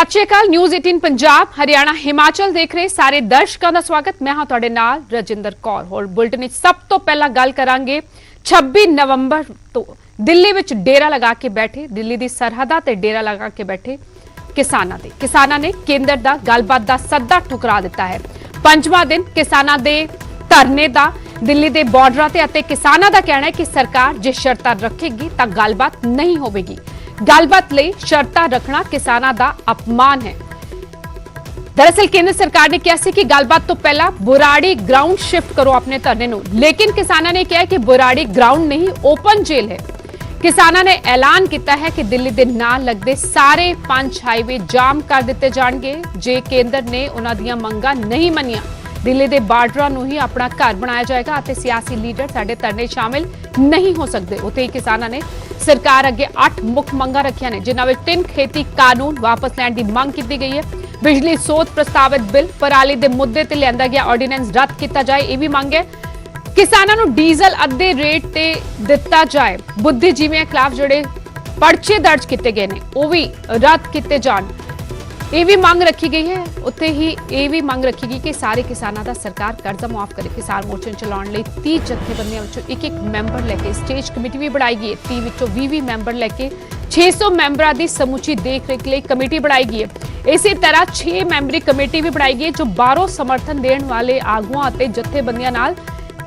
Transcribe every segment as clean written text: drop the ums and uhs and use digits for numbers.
सत श्री अकाल। न्यूज़ 18 पंजाब हरियाणा हिमाचल देख रहे सारे दर्शकों का स्वागत। मैं हाँ तुहाडे नाल रजिंदर कौर। होर बुलेटिन विच सब तो पहला गल करांगे 26 नवंबर तो दिल्ली विच डेरा लगा के बैठे दिल्ली दी सरहदां ते डेरा लगा के बैठे किसानां ने केंद्र दा गलबात दा सद्दा ठुकरा दिता है। पंजवां दिन किसानां दे धरने दा दिल्ली दे बॉर्डरां ते अते किसानां दा कहना है कि सरकार जे शर्तां रखेगी तां गलबात नहीं होवेगी। गलबात लई शर्तां रखना किसानां दा अपमान है। दरअसल केंद्र सरकार ने कहा कि गलबात तो पहला बुराड़ी ग्राउंड शिफ्ट करो अपने धरने नूं, लेकिन किसानां ने कहा कि बुराड़ी ग्राउंड नहीं ओपन जेल है। किसानां ने ऐलान किया है कि दिल्ली दे नाल लगदे सारे 5 हाईवे जाम कर दिते जाणगे जे केंद्र ने उन्हां दीयां मंगां नहीं मनियां। दिल्ली के बार्डरां नूं ही अपना घर बनाया जाएगा और सियासी लीडर साडे धरने शामिल नहीं हो सकते। उत्ते ही किसानां ने सरकार अगे 8 मुख मंगां रखियां ने, जिन्हां विच 3 खेती कानून वापस लैण दी मंग की गई है। बिजली सोध प्रस्तावित बिल, पराली के मुद्दे ते लिआंदा गया ऑर्डीनेंस रद्द किया जाए, यह भी मंग है। किसानां नूं डीजल अद्धे रेट ते दिता जाए। बुद्धिजीवियों खिलाफ जिहड़े पर्चे दर्ज किए गए हैं वह भी रद्द किए जाण, यह भी मांग रखी गई है। उत्थे ही यह भी मांग रखी गई कि सारे किसानों का सरकार कर्जा माफ करे। किसान मोर्चे चलाने लिए 30 जत्थेबंदियों विचों एक मैंबर लैके स्टेज कमेटी भी बनाई गई है। 30 विचों 20 मैंबर लैके 600 मैंबरों की समूची देख रेख लिए कमेटी बनाई गई है। इसी तरह 6 मैंबरी कमेटी भी बनाई गई है जो बाहरों समर्थन देने वाले आगुआं और जत्थेबंदियों नाल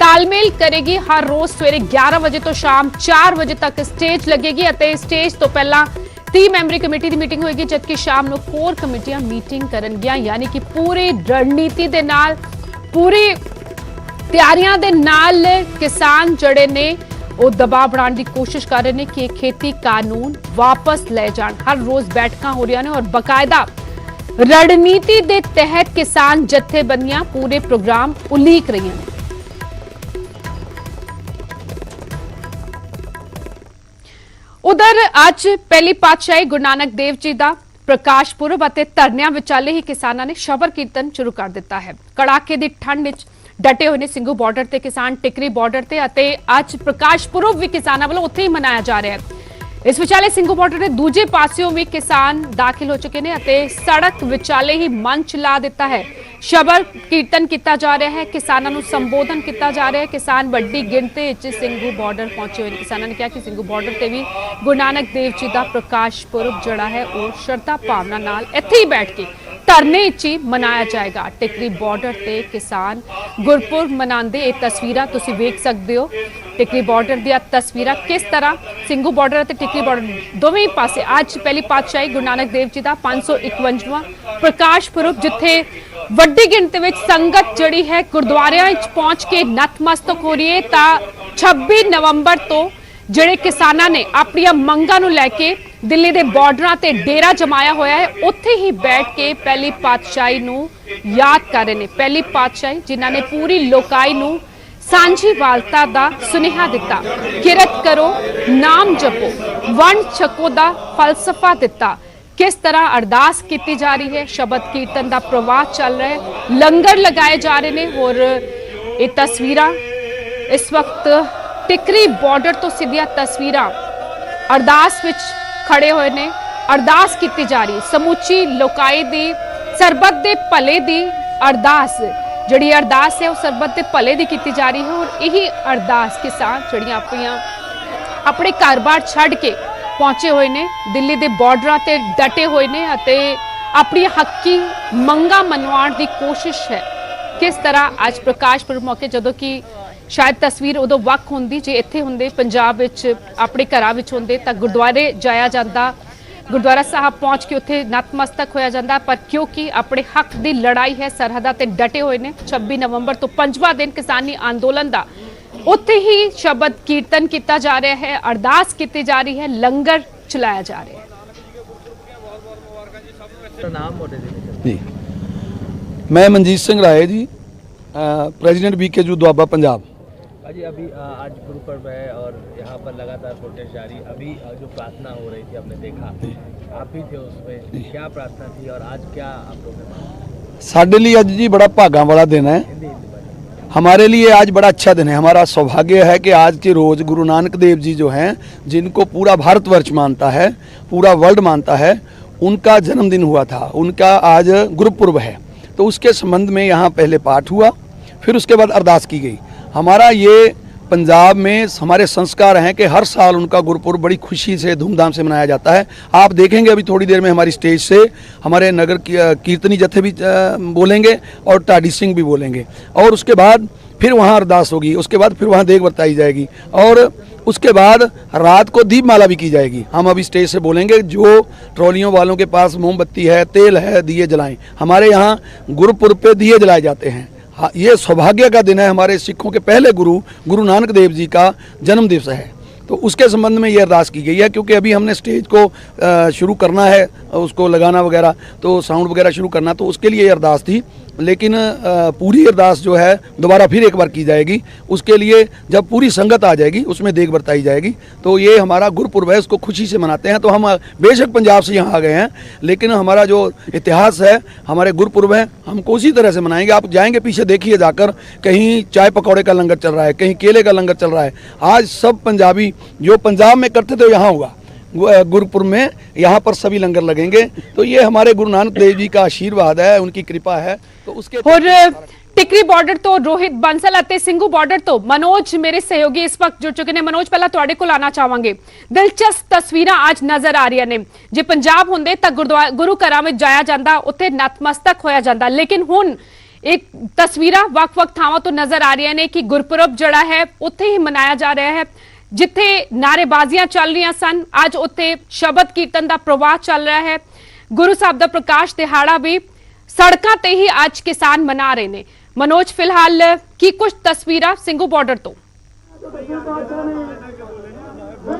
तालमेल करेगी। हर रोज सवेरे 11 बजे तो शाम 4 बजे तक स्टेज लगेगी और स्टेज तो पहला 30 मैंबरी कमेटी की मीटिंग होगी, जबकि शाम को कोर कमेटियां मीटिंग करनगियां। यानी कि पूरी रणनीति दे नाल पूरी तैयारियां दे नाल किसान जड़े ने वो दबाव बनाने की कोशिश कर रहे हैं कि खेती कानून वापस ले जान। हर रोज बैठकां हो रही हैं और बकायदा रणनीति के तहत किसान जत्थेबंदियां पूरे प्रोग्राम उलीक रही हैं। उधर आज पहली पातशाही गुरु नानक देव जी का प्रकाश पुरब और धरनिया विचाले ही किसानों ने शबर कीर्तन शुरू कर दिता है। कड़ाके की ठंड डटे हुए ने सिंघू बॉर्डर ते किसान टिकरी बॉर्डर ते अज प्रकाश पुरब भी किसानों वालों उत्थे ही मनाया जा रहा है। इस विचाले सिंघू बॉर्डर के दूजे पासियों भी किसान दाखिल हो चुके हैं। सड़क विचाले ही मंच ला दिता है। शबर कीर्तन किया जा रहा है, किसानों को संबोधन किया जा रहा है। किसान बड़ी गिनती सिंघू बॉर्डर पहुंचे हुए। किसानों ने कहा कि सिंघू बॉर्डर से भी गुरु नानक देव जी का प्रकाश पुरब जड़ा है वो श्रद्धा भावना नाल इत्थे ही बैठ के धरने ही मनाया जाएगा। टिकरी बॉर्डर से किसान गुरपुरब मनाते ये तस्वीरां तुसीं वेख सकते हो। टिकरी बॉर्डर दी तस्वीरां किस तरह सिंघू बॉर्डर और टिकरी बॉर्डर दोवें ही पासे अज पहली पातशाही गुरु नानक देव जी का 551वां प्रकाश पुरब, जिथे वड्डी गिनती में संगत जड़ी है गुरुद्वारियां पहुंच के नतमस्तक हो रही है। 26 नवंबर तो ਜਿਹੜੇ किसानों ने अपनी मंगां नूं लैके दिल्ली के बॉर्डरां ते डेरा जमाया होया है, उत्थे ही बैठ के पहली पातशाही नूं याद कर रहे हैं। पहली पातशाही जिन्हां ने पूरी लोकाई नूं सांझीवालता दा सुनेहा दिता। किरत करो, नाम जपो, वंड छको दा फलसफा दिता। किस तरह अरदास की जा रही है, शबद कीर्तन का प्रवाह चल रहा है, लंगर लगाए जा रहे हैं। और ये तस्वीरां इस वक्त टिकरी बॉर्डर तो सीधिया तस्वीरां अरदास विच खड़े हुए ने, अरदास की जा रही। समूची लोकाई दी सरबत दे भले दी अरदास जिहड़ी अरदास है वो सरबत दे भले दी की जा रही है। और यही अरदास किसान जिहड़ियां अपने घर बार छड्ड के पहुंचे हुए ने, दिल्ली के बॉर्डरां ते डटे हुए ने अते अपनी हक्की मंगां मनवाउण दी कोशिश है। किस तरह अज प्रकाश पुरब मौके जदों कि शायद तस्वीर उदों वक होंदी जे इत्थे हुंदे पंजाब विच अपने घरां विच हुंदे तां गुरुद्वारे जाया जांदा, गुरुद्वारा साहब पहुंच के उत्थे नतमस्तक होया जांदा। पर क्योंकि अपने हक की लड़ाई है, सरहदां ते डटे हुए ने। 26 नवंबर तो 5वां दिन किसानी आंदोलन का उत्थे ही शबद कीर्तन किया जा रहा है, अरदास की जा रही है, लंगर चलाया जा रहा है। मैं मनजीत सिंह राय जी, प्रेसिडेंट बीके जू दुआबा पंजाब। जी अभी आज गुरु पर्व है और यहाँ पर लगातार प्रोटेस्ट जारी। अभी जो प्रार्थना हो रही थी आपने देखा, आप भी थे उसमें, क्या प्रार्थना थी और आज क्या आप लोगों ने? साडे लिए आज जी बड़ा भागा वाला दिन है। हमारे लिए आज बड़ा अच्छा दिन है। हमारा सौभाग्य है कि आज के रोज़ गुरु नानक देव जी जो हैं, जिनको पूरा भारतवर्ष मानता है, पूरा वर्ल्ड मानता है, उनका जन्मदिन हुआ था, उनका आज गुरुपुर्ब है, तो उसके संबंध में यहाँ पहले पाठ हुआ, फिर उसके बाद अरदास की गई। हमारा ये पंजाब में हमारे संस्कार हैं कि हर साल उनका गुरुपुर्ब बड़ी खुशी से धूमधाम से मनाया जाता है। आप देखेंगे अभी थोड़ी देर में हमारी स्टेज से हमारे नगर कीर्तनी जत्थे भी बोलेंगे और टाडी सिंह भी बोलेंगे, और उसके बाद फिर वहाँ अरदास होगी, उसके बाद फिर वहाँ देग बरताई जाएगी, और उसके बाद रात को दीपमाला भी की जाएगी। हम अभी स्टेज से बोलेंगे, जो ट्रॉलियों वालों के पास मोमबत्ती है, तेल है, दिए जलाएं। हमारे यहाँ गुरुपुर्ब पे दिए जलाए जाते हैं। हाँ, ये सौभाग्य का दिन है। हमारे सिखों के पहले गुरु नानक देव जी का जन्म दिवस है, तो उसके संबंध में ये अरदास की गई है। क्योंकि अभी हमने स्टेज को शुरू करना है, उसको लगाना वगैरह, तो साउंड वगैरह शुरू करना, तो उसके लिए ये अरदास थी। लेकिन पूरी अरदास जो है दोबारा फिर एक बार की जाएगी। उसके लिए जब पूरी संगत आ जाएगी उसमें देग बरताई जाएगी। तो ये हमारा गुरुपुर्ब है, उसको खुशी से मनाते हैं। तो हम बेशक पंजाब से यहाँ आ गए हैं, लेकिन हमारा जो इतिहास है, हमारे गुरुपुर्ब है, हमको उसी तरह से मनाएंगे। आप जाएंगे पीछे देखिए जाकर, कहीं चाय पकौड़े का लंगर चल रहा है, कहीं केले का लंगर चल रहा है। आज सब पंजाबी जो पंजाब में करते थे यहाँ होगा, गुरुपुर्ब में यहाँ पर सभी लंगर लगेंगे। तो ये हमारे गुरु नानक देव जी का आशीर्वाद है, उनकी कृपा है। तो उसके और टिकरी बॉर्डर तो रोहित बंसल ਅਤੇ ਸਿੰਘੂ बॉर्डर तो मनोज मेरे सहयोगी इस वक्त जुड़ चुके हैं। मनोज, पहला ਤੁਹਾਡੇ ਕੋਲ ਆਣਾ ਚਾਹਾਂਗੇ। ਦਿਲਚਸਪ ਤਸਵੀਰਾਂ ਅੱਜ ਨਜ਼ਰ ਆ ਰਹੀਆਂ ਨੇ। ਜੇ ਪੰਜਾਬ ਹੁੰਦੇ ਤਾਂ ਗੁਰੂ ਘਰਾਂ ਵਿੱਚ ਜਾਇਆ ਜਾਂਦਾ, ਉੱਥੇ ਨਤਮਸਤਕ ਹੋਇਆ ਜਾਂਦਾ, ਲੇਕਿਨ ਹੁਣ एक तस्वीरां वक-वक ਥਾਵਾਂ ਤੋਂ ਨਜ਼ਰ ਆ ਰਹੀਆਂ ਨੇ ਕਿ ਗੁਰਪੁਰਬ ਜਿਹੜਾ ਹੈ ਉੱਥੇ ਹੀ ਮਨਾਇਆ ਜਾ ਰਿਹਾ ਹੈ। ਜਿੱਥੇ ਨਾਰੇਬਾਜ਼ੀਆਂ ਚੱਲ ਰਹੀਆਂ ਸਨ, ਅੱਜ ਉੱਥੇ ਸ਼ਬਦ ਕੀਰਤਨ ਦਾ ਪ੍ਰਵਾਹ ਚੱਲ ਰਿਹਾ ਹੈ। ਗੁਰੂ ਸਾਹਿਬ ਦਾ ਪ੍ਰਕਾਸ਼ ਦਿਹਾੜਾ ਵੀ ਸੜਕਾਂ ਤੇ ਹੀ ਅੱਜ ਕਿਸਾਨ ਮਨਾ ਰਹੇ ਨੇ। मनोज, फिलहाल की कुछ तस्वीरें सिंघू बॉर्डर तो।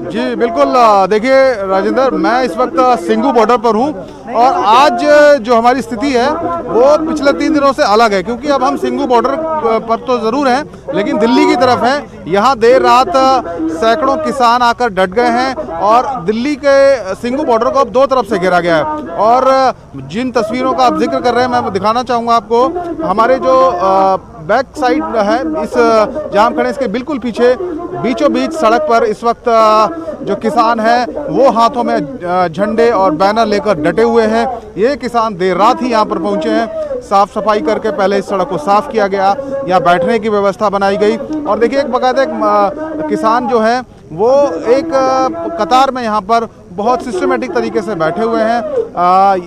जी बिल्कुल, देखिए राजेंद्र, मैं इस वक्त सिंघू बॉर्डर पर हूं और आज जो हमारी स्थिति है वो पिछले 3 दिनों से अलग है, क्योंकि अब हम सिंघू बॉर्डर पर तो ज़रूर हैं, लेकिन दिल्ली की तरफ हैं। यहाँ देर रात सैकड़ों किसान आकर डट गए हैं और दिल्ली के सिंघू बॉर्डर को अब 2 तरफ से घेरा गया है। और जिन तस्वीरों का आप जिक्र कर रहे हैं, मैं दिखाना चाहूँगा आपको। हमारे जो बैक साइड है, इस जहाँ हम खड़े इसके बिल्कुल पीछे बीचों बीच सड़क पर इस वक्त जो किसान हैं वो हाथों में झंडे और बैनर लेकर डटे हुए हैं। ये किसान देर रात ही यहाँ पर पहुँचे हैं। साफ सफाई करके पहले इस सड़क को साफ किया गया, यहाँ बैठने की व्यवस्था बनाई गई। और देखिए, एक बाकायदा एक किसान जो है वो एक कतार में यहाँ पर बहुत सिस्टमेटिक तरीके से बैठे हुए हैं।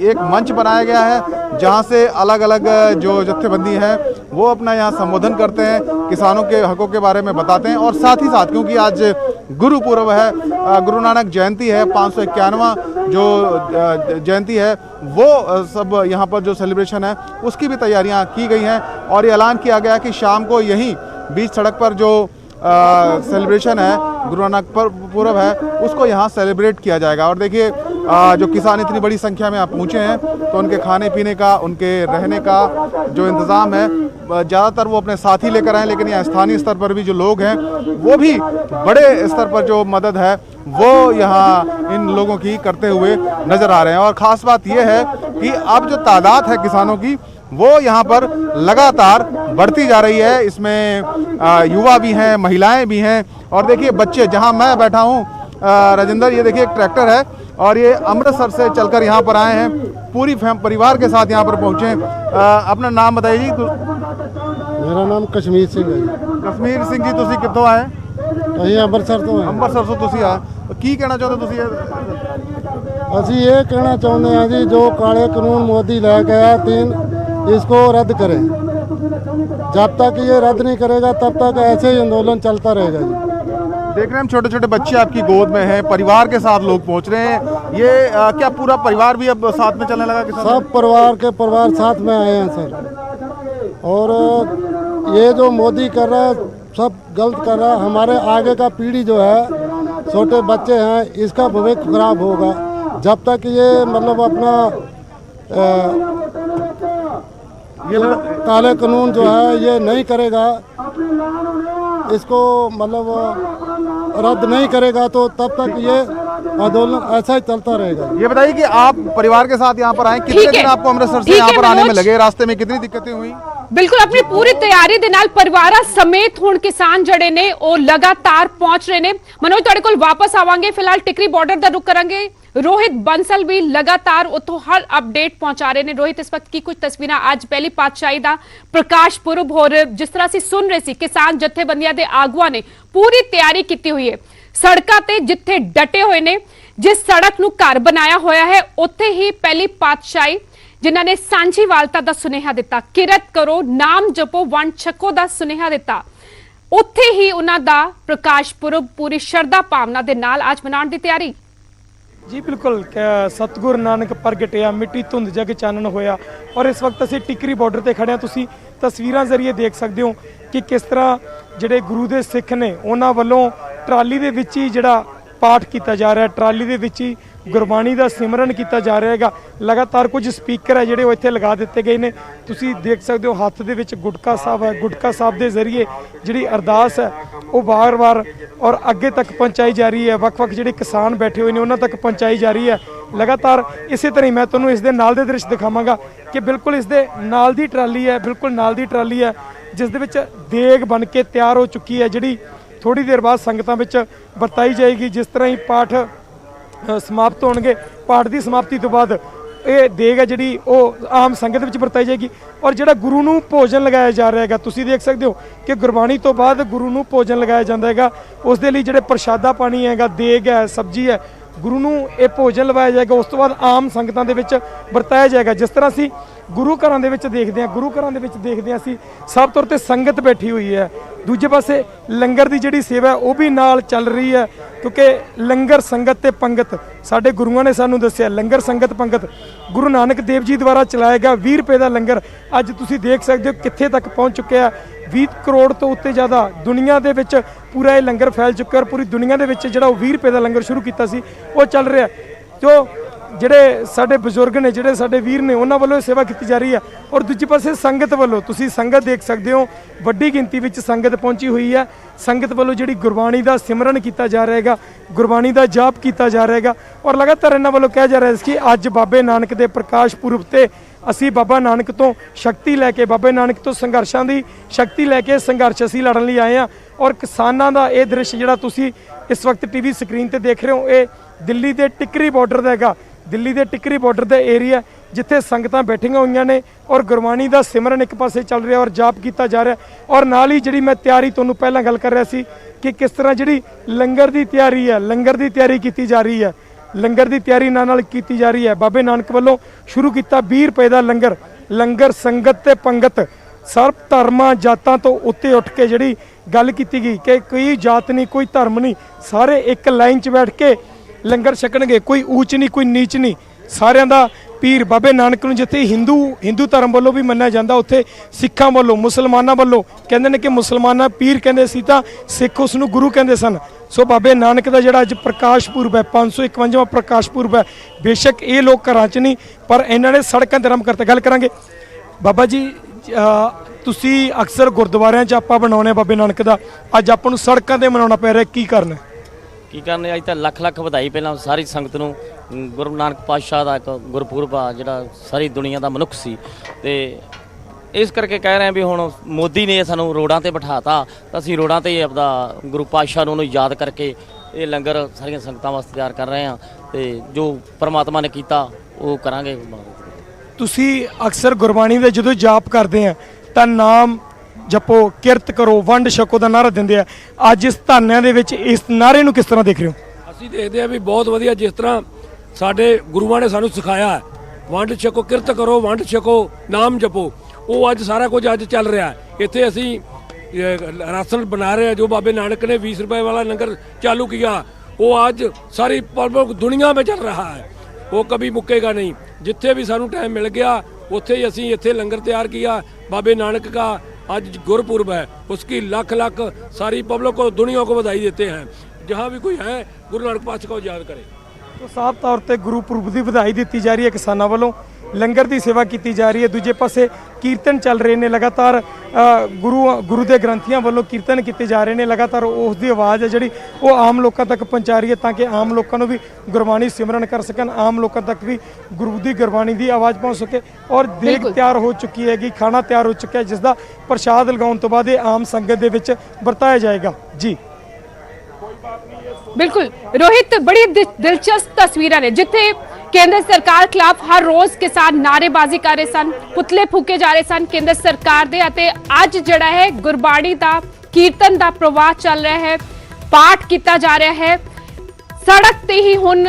एक मंच बनाया गया है जहाँ से अलग अलग जो जत्थेबंदी हैं वो अपना यहाँ संबोधन करते हैं, किसानों के हकों के बारे में बताते हैं। और साथ ही साथ, क्योंकि आज गुरुपुर्ब है, गुरु नानक जयंती है, 551वां जो जयंती है, वो सब यहाँ पर जो सेलिब्रेशन है उसकी भी तैयारियाँ की गई हैं। और ये ऐलान किया गया कि शाम को यहीं बीच सड़क पर जो सेलिब्रेशन है, गुरु नानक पुरब है, उसको यहाँ सेलिब्रेट किया जाएगा। और देखिए, जो किसान इतनी बड़ी संख्या में यहाँ पहुँचे हैं, तो उनके खाने पीने का, उनके रहने का जो इंतज़ाम है, ज़्यादातर वो अपने साथी लेकर आए, लेकिन यहाँ स्थानीय स्तर पर भी जो लोग हैं वो भी बड़े स्तर पर जो मदद है वो यहाँ इन लोगों की करते हुए नज़र आ रहे हैं। और ख़ास बात यह है कि अब जो तादाद है किसानों की वो यहाँ पर लगातार बढ़ती जा रही है। इसमें युवा भी हैं, महिलाएं भी हैं। और देखिए, बच्चे, जहाँ मैं बैठा हूँ राजेंद्र, ये देखिए एक ट्रैक्टर है और ये अमृतसर से चलकर यहाँ पर आए हैं, पूरी परिवार के साथ यहाँ पर पहुँचे हैं। अपना नाम बताइए जी। मेरा नाम कश्मीर सिंह है। कश्मीर सिंह जी, तुसी कितों आए? ਅਸੀਂ ਅੰਮ੍ਰਿਤਸਰ ਤੋਂ ਹਾਂ। ਅੰਮ੍ਰਿਤਸਰ ਤੋਂ ਤੁਸੀਂ ਆਏ, ਕੀ ਕਹਿਣਾ ਚਾਹੁੰਦੇ ਤੁਸੀਂ? ਅਸੀਂ ਇਹ ਕਹਿਣਾ ਚਾਹੁੰਦੇ ਹਾਂ ਜੀ, ਜੋ ਕਾਲੇ ਕਾਨੂੰਨ मोदी ਲੈ के आया 3, इसको रद्द करें। जब तक ये रद्द नहीं करेगा तब तक ऐसे ही आंदोलन चलता रहेगा जी। देख रहे हैं हम छोटे छोटे बच्चे आपकी गोद में हैं, परिवार के साथ लोग पहुंच रहे हैं। ये क्या पूरा परिवार भी अब साथ में चलने लगा? सब परिवार के परिवार साथ में आए हैं सर। और ये जो मोदी कर रहा है सब गलत कर रहा है। हमारे आगे का पीढ़ी जो है, छोटे बच्चे हैं, इसका भविष्य खराब होगा। जब तक ये मतलब अपना ये काले कानून जो है ये नहीं करेगा, इसको मतलब रद्द नहीं करेगा, तो तब तक ये आंदोलन ऐसा ही चलता रहेगा। ये बताइए कि आप परिवार के साथ यहाँ पर आए, कितने दिन आपको अमृतसर से यहाँ पर आने में लगे? रास्ते में कितनी दिक्कतें हुई? बिल्कुल, अपनी पूरी तैयारी दे नाल परिवार समेत हुण किसान जड़े ने ਉਹ लगातार पहुंच रहे ने। मनोज, ਤੁਹਾਡੇ ਕੋਲ वापस आवांगे। फिलहाल टिकरी बॉर्डर ਦਾ रुख करांगे। रोहित बंसल भी लगातार उतो हर अपडेट पहुंचा रहे हैं। रोहित, इस वक्त की कुछ तस्वीरें आज पहली पातशाही दा प्रकाश पुरब और जिस तरह से सुन रहे सी किसान जथेबंदियां दे आगुआं ने पूरी तैयारी की हुई है। सड़कां ते जिथे डटे हुए ने, जिस सड़क नूं घर बनाया होया है, उत्थे ही पहली पातशाही जिन्हां ने सांझीवालता दा सुनेहा दिता, किरत करो, नाम जपो, वंड छको दा सुनेहा दिता, उत्थे ही उन्हां दा प्रकाश पुरब पूरी शरधा भावना दे नाल आज मनाउण दी तैयारी। जी बिल्कुल, सतगुरु नानक प्रगटिया, मिट्टी धुंध जग चानन होया। और इस वक्त असीं टिकरी बॉर्डर ते खड़े हां। तुसीं तस्वीरां जरिए देख सकदे हो कि किस तरह जिहड़े गुरु दे सिख ने उन्हां वल्लों ट्राली दे विच ही जिहड़ा पाठ किया जा रहा है, ट्राली दे विच ही गुरबाणी का सिमरन किया जा रहा है। लगातार कुछ स्पीकर है जिहड़े इत्थे लगा दिते गए ने। तुसीं देख सकते हो हाथ दे विच गुटका साहब है। गुटका साहब के जरिए जिहड़ी अरदास है वो बार बार और अगे तक पहुँचाई जा रही है। वक्-वक् जिहड़े किसान बैठे हुए हैं उन्हां तक पहुँचाई जा रही है लगातार। इस तरह ही मैं तुहानूं इस दे नाल दे दृश्य दिखावांगा कि बिल्कुल इस दे नाल दी ट्राली है, बिल्कुल नाल दी ट्राली है जिस दे विच देग बन के तैयार हो चुकी है, जिहड़ी थोड़ी देर बाद संगतां विच वरताई जाएगी। जिस तरह ही पाठ समाप्त होणगे, पाठ की समाप्ति तो बाद ये देग है जिहड़ी वो आम संगत विच वरताई जाएगी। और जिहड़ा गुरु नूं भोजन लगाया जा रहा है, तुसीं देख सकते हो कि गुरबाणी तो बाद गुरु नूं भोजन लगाया जाता है। उस दे लई जिहड़े प्रशादा पानी है, देग है, सब्जी है, गुरु नूं ये भोजन लवाया जाएगा। उस तो बाद आम संगतां दे विच वरताया जाएगा। जिस तरह असीं गुरु घरां दे विच देखदे हां, गुरु घरां दे विच देखदे हां असीं साफ तौर ते संगत बैठी हुई है। दूजे पासे लंगर की जिहड़ी सेवा है वो भी नाल चल रही है, क्योंकि लंगर संगत ते पंगत साडे गुरुआं ने सानूं दस्सिया। लंगर संगत पंगत गुरु नानक देव जी द्वारा चलाया गया 20 रुपए का लंगर अज तुसीं देख सकते हो कित्थे तक पहुँच चुक्या है। 20 करोड़ तो उत्ते ज़्यादा दुनिया दे विच पूरा ये लंगर फैल चुका है। और पूरी दुनिया दे विच जिहड़ा 20 रुपए का लंगर शुरू किया सी वो चल रहा है। जो ਜਿਹੜੇ ਸਾਡੇ ਬਜ਼ੁਰਗ ਨੇ, ਜਿਹੜੇ ਸਾਡੇ ਵੀਰ ਨੇ, ਉਹਨਾਂ ਵੱਲੋਂ ਸੇਵਾ ਕੀਤੀ ਜਾ ਰਹੀ ਹੈ। ਔਰ ਦੂਜੇ ਪਾਸੇ ਸੰਗਤ ਵੱਲੋਂ ਤੁਸੀਂ ਸੰਗਤ ਦੇਖ ਸਕਦੇ ਹੋ, ਵੱਡੀ ਗਿਣਤੀ ਵਿੱਚ ਸੰਗਤ ਪਹੁੰਚੀ ਹੋਈ ਹੈ। ਸੰਗਤ ਵੱਲੋਂ ਜਿਹੜੀ ਗੁਰਬਾਣੀ ਦਾ ਸਿਮਰਨ ਕੀਤਾ ਜਾ ਰਿਹਾ ਹੈਗਾ, ਗੁਰਬਾਣੀ ਦਾ ਜਾਪ ਕੀਤਾ ਜਾ ਰਿਹਾ ਹੈਗਾ। ਔਰ ਲਗਾਤਾਰ ਇਹਨਾਂ ਵੱਲੋਂ ਕਿਹਾ ਜਾ ਰਿਹਾ ਸੀ ਕਿ ਅੱਜ ਬਾਬੇ ਨਾਨਕ ਦੇ ਪ੍ਰਕਾਸ਼ ਪੁਰਬ ਤੇ ਅਸੀਂ ਬਾਬਾ ਨਾਨਕ ਤੋਂ ਸ਼ਕਤੀ ਲੈ ਕੇ, ਬਾਬੇ ਨਾਨਕ ਤੋਂ ਸੰਘਰਸ਼ਾਂ ਦੀ ਸ਼ਕਤੀ ਲੈ ਕੇ ਸੰਘਰਸ਼ ਅਸੀਂ ਲੜਨ ਲਈ ਆਏ ਹਾਂ। ਔਰ ਕਿਸਾਨਾਂ ਦਾ ਇਹ ਦ੍ਰਿਸ਼ ਜਿਹੜਾ ਤੁਸੀਂ ਇਸ ਵਕਤ ਟੀਵੀ ਸਕਰੀਨ ਤੇ ਦੇਖ ਰਹੇ ਹੋ, ਇਹ ਦਿੱਲੀ ਦੇ ਟਿਕਰੀ ਬਾਰਡਰ ਦਾ ਹੈਗਾ। दिल्ली के टिकरी बॉर्डर का एरिया जिथे संगतां बैठियां हुई ने और गुरबाणी का सिमरन एक पासे चल रहा है और जाप किया जा रहा है। और नाल ही जी मैं तैयारी तुहानूं पहलां गल कर रहा सी कि किस तरह जी लंगर की तैयारी है, लंगर की तैयारी की जा रही है। लंगर की तैयारी नाल की जा रही है। बाबे नानक वालों शुरू किया 20 रुपए का लंगर। लंगर संगत ते पंगत सर्व धर्मां जातां तो उत्ते उठ के जी गल की गई कि कोई जात नहीं, कोई धर्म नहीं, सारे एक लाइन च बैठ के लंगर छकणगे। कोई ऊच नहीं, कोई नीच नहीं, सारिਆਂ ਦਾ पीर बाबे नानक ਨੂੰ जिथे हिंदू धर्म वालों भी मन्निया जाता, उत्थे सिखां वालों, मुसलमानां वालों कहंदे ने कि मुसलमानां पीर कहंदे सी तां सिख उस नूं गुरु कहंदे सन। सो बाबे नानक का जिहड़ा अज प्रकाश पुरब है, 551वां प्रकाश पुरब है। बेशक ये लोग घरां च नहीं पर इन्हां ने सड़कां ते आरंभ करते। गल करांगे बाबा जी, तुसीं अक्सर गुरुद्वारिਆਂ 'ਚ ਆਪਾਂ बनाउने बाबे नानक ਦਾ, अज आपां नूं सड़कां ते मनाउणा पै रिहा, की करना की करने। अज तो लख लख बधाई पहला सारी संगत नूं। गुरु नानक पातशाह का एक गुरपुरब आ जिहड़ा सारी दुनिया का मनुख सी ते इस करके कह रहे हैं भी हुण मोदी ने सानूं रोडां ते बिठाता तो असीं रोडां ते ही अपना गुरु पातशाह नूं याद करके ये लंगर सारियां संगतां वास्ते तैयार कर रहे हैं ते जो परमात्मा ने कीता वो करांगे। तुसीं अक्सर गुरबाणी दे जदों जाप करदे हैं तां नाम जपो, किरत करो, वंड छको का नारा देंदे आ। अज इस धरने दे विच इस नारे नूं किस तरह देख रहे हो? ਅਸੀਂ ਦੇਖਦੇ ਆ ਵੀ ਬਹੁਤ ਵਧੀਆ, ਜਿਸ ਤਰ੍ਹਾਂ ਸਾਡੇ ਗੁਰੂਆਂ ਨੇ ਸਾਨੂੰ ਸਿਖਾਇਆ ਹੈ, ਵੰਡ ਛਕੋ, ਕਿਰਤ ਕਰੋ, ਵੰਡ ਛਕੋ, ਨਾਮ ਜਪੋ, ਉਹ ਅੱਜ ਸਾਰਾ ਕੁਝ ਅੱਜ ਚੱਲ ਰਿਹਾ ਹੈ। ਇੱਥੇ ਅਸੀਂ ਰਾਸ਼ਨ ਬਣਾ ਰਹੇ ਹਾਂ, जो बाबे नानक ने 20 रुपए वाला लंगर चालू किया वो आज सारी दुनिया में चल रहा है, वो कभी मुक्केगा नहीं। जिथे भी सानू टाइम मिल गया उत्थे ही असीं इत्थे लंगर तैयार किया। बाबे नानक का आज गुरपुरब है, उसकी लाख लाख सारी पब्लिक को, दुनिया को बधाई देते हैं। जहाँ भी कोई है गुरु नानक पातशाह को याद करे। तो साफ तौर पर गुरुपुरब की बधाई दी जा रही है, किसानों वालों लंगर की सेवा की जा रही है। दूजे पासे कीर्तन चल रहे हैं लगातार, गुरु के ग्रंथियों वालों कीर्तन किए जा रहे हैं लगातार। उसकी आवाज़ है जी वो आम लोगों तक पहुँचा रही है ताकि आम लोगों भी गुरबाणी सिमरन कर सकन, आम लोगों तक भी गुरु की गुरबाणी की आवाज़ पहुँच सके। और देग तैयार हो चुकी है, खाना तैयार हो चुका है, जिसका प्रसाद लगाने तो बाद आम संगत के विच वरताया जाएगा। जी बिल्कुल रोहित, बड़ी दिलचस्प तस्वीरां ने जिथे केंद्र सरकार खिलाफ हर रोज किसान नारेबाजी कर रहे सन, पुतले फूके जा रहे सन केंद्र सरकार दे, अते अज जिहड़ा है गुरबाणी दा कीर्तन दा प्रवाह चल रहा है, पाठ किया जा रहा है। सड़क ते ही हुण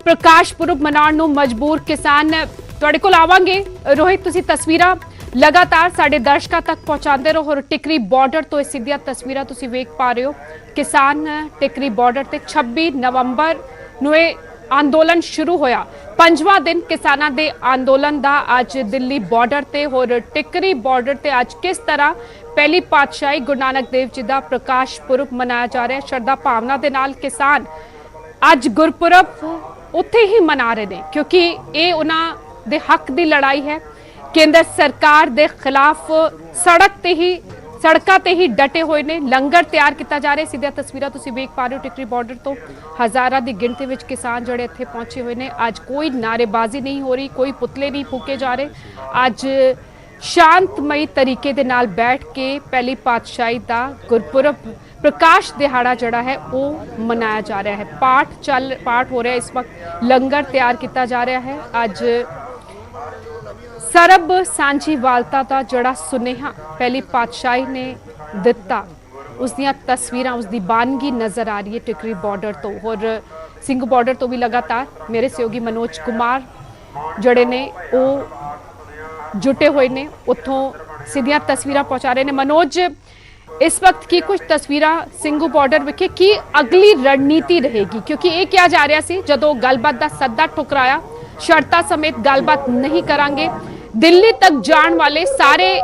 प्रकाश पुरब मनाउण नूं मजबूर किसान। तुहाडे कोल आवांगे रोहित, तुसीं तस्वीरां लगातार साडे दर्शकों तक पहुंचाते रहो। और टिकरी बॉर्डर तो सीधिया तस्वीरां तुसीं वेख पा रहे हो, किसान टिकरी बॉर्डर ते 26 नवंबर नूं अंदोलन शुरू होया, 5वां दिन किसानां दे अंदोलन दा अज दिल्ली बॉर्डर ते। और टिकरी बॉर्डर ते अज किस तरह पहली पातशाही गुरु नानक देव जी दा प्रकाश पुरब मनाया जा रहा है, श्रद्धा भावना दे नाल किसान अज गुरपुरब उत्थे ही मना रहे हैं, क्योंकि ये उन्हां दे हक दी लड़ाई है। केंद्र सरकार दे खिलाफ सड़कों ते ही डटे हुए ने, लंगर तैयार किया जा रहा है। सीधा तस्वीरां तुसीं वेख पा रहे हो टिकरी बॉर्डर तो, हज़ारां दी गिनती विच किसान जिहड़े इत्थे पहुंचे हुए ने। अज कोई नारेबाजी नहीं हो रही, कोई पुतले नहीं फूके जा रहे। अज शांतमई तरीके दे नाल बैठ के पहली पातशाही दा गुरपुरब प्रकाश दिहाड़ा जड़ा है वो मनाया जा रहा है। पाठ हो रहा है इस वक्त, लंगर तैयार किया जा रहा है। अज सरब सांझी वालता का जड़ा सुनेहा पहली पातशाही ने दिता, उसदियां तस्वीरां, उसकी बानगी नज़र आ रही है टिकरी बॉर्डर तो। और सिंघू बॉर्डर तो भी लगातार मेरे सहयोगी मनोज कुमार जड़े ने वो जुटे हुए ने, उत्थों सीधियां तस्वीरां पहुंचा रहे ने। मनोज, इस वक्त की कुछ तस्वीरां सिंघू बॉर्डर विखे की अगली रणनीति रहेगी, क्योंकि ये क्या जा रहा सी जदों गलबात दा सद्दा ठुकराया, शर्तां समेत गलबात नहीं करांगे, दिल्ली तक जाने वाले सारे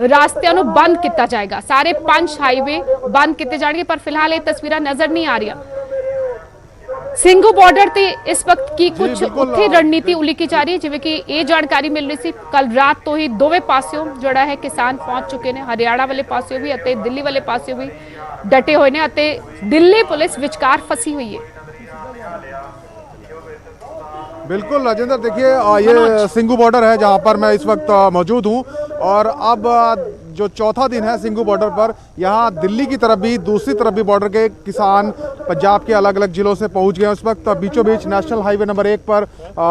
रास्तियां नूं बंद किया जाएगा, सारे 5 हाईवे बंद किए जाएंगे। पर फिलहाल ये तस्वीरां नजर नहीं आ रही। सिंघू बॉर्डर ते इस वक्त की कुछ उत्थे रणनीति उलीकी जा रही है, जिवें कि ये जानकारी मिल रही सी कल रात तो ही दोवें पासियों जड़ा है किसान पहुंच चुके हैं, हरियाणा वाले पासियों भी अते दिल्ली वाले पासियों भी डटे हुए ने, अते दिल्ली पुलिस विचकार फसी हुई है। बिल्कुल राजेंद्र, देखिए ये सिंघू बॉर्डर है जहां पर मैं इस वक्त मौजूद हूं, और अब जो चौथा दिन है सिंघू बॉर्डर पर, यहाँ दिल्ली की तरफ भी दूसरी तरफ भी बॉर्डर के किसान पंजाब के अलग अलग जिलों से पहुंच गए। उस वक्त बीचों बीच नेशनल हाईवे नंबर 1 पर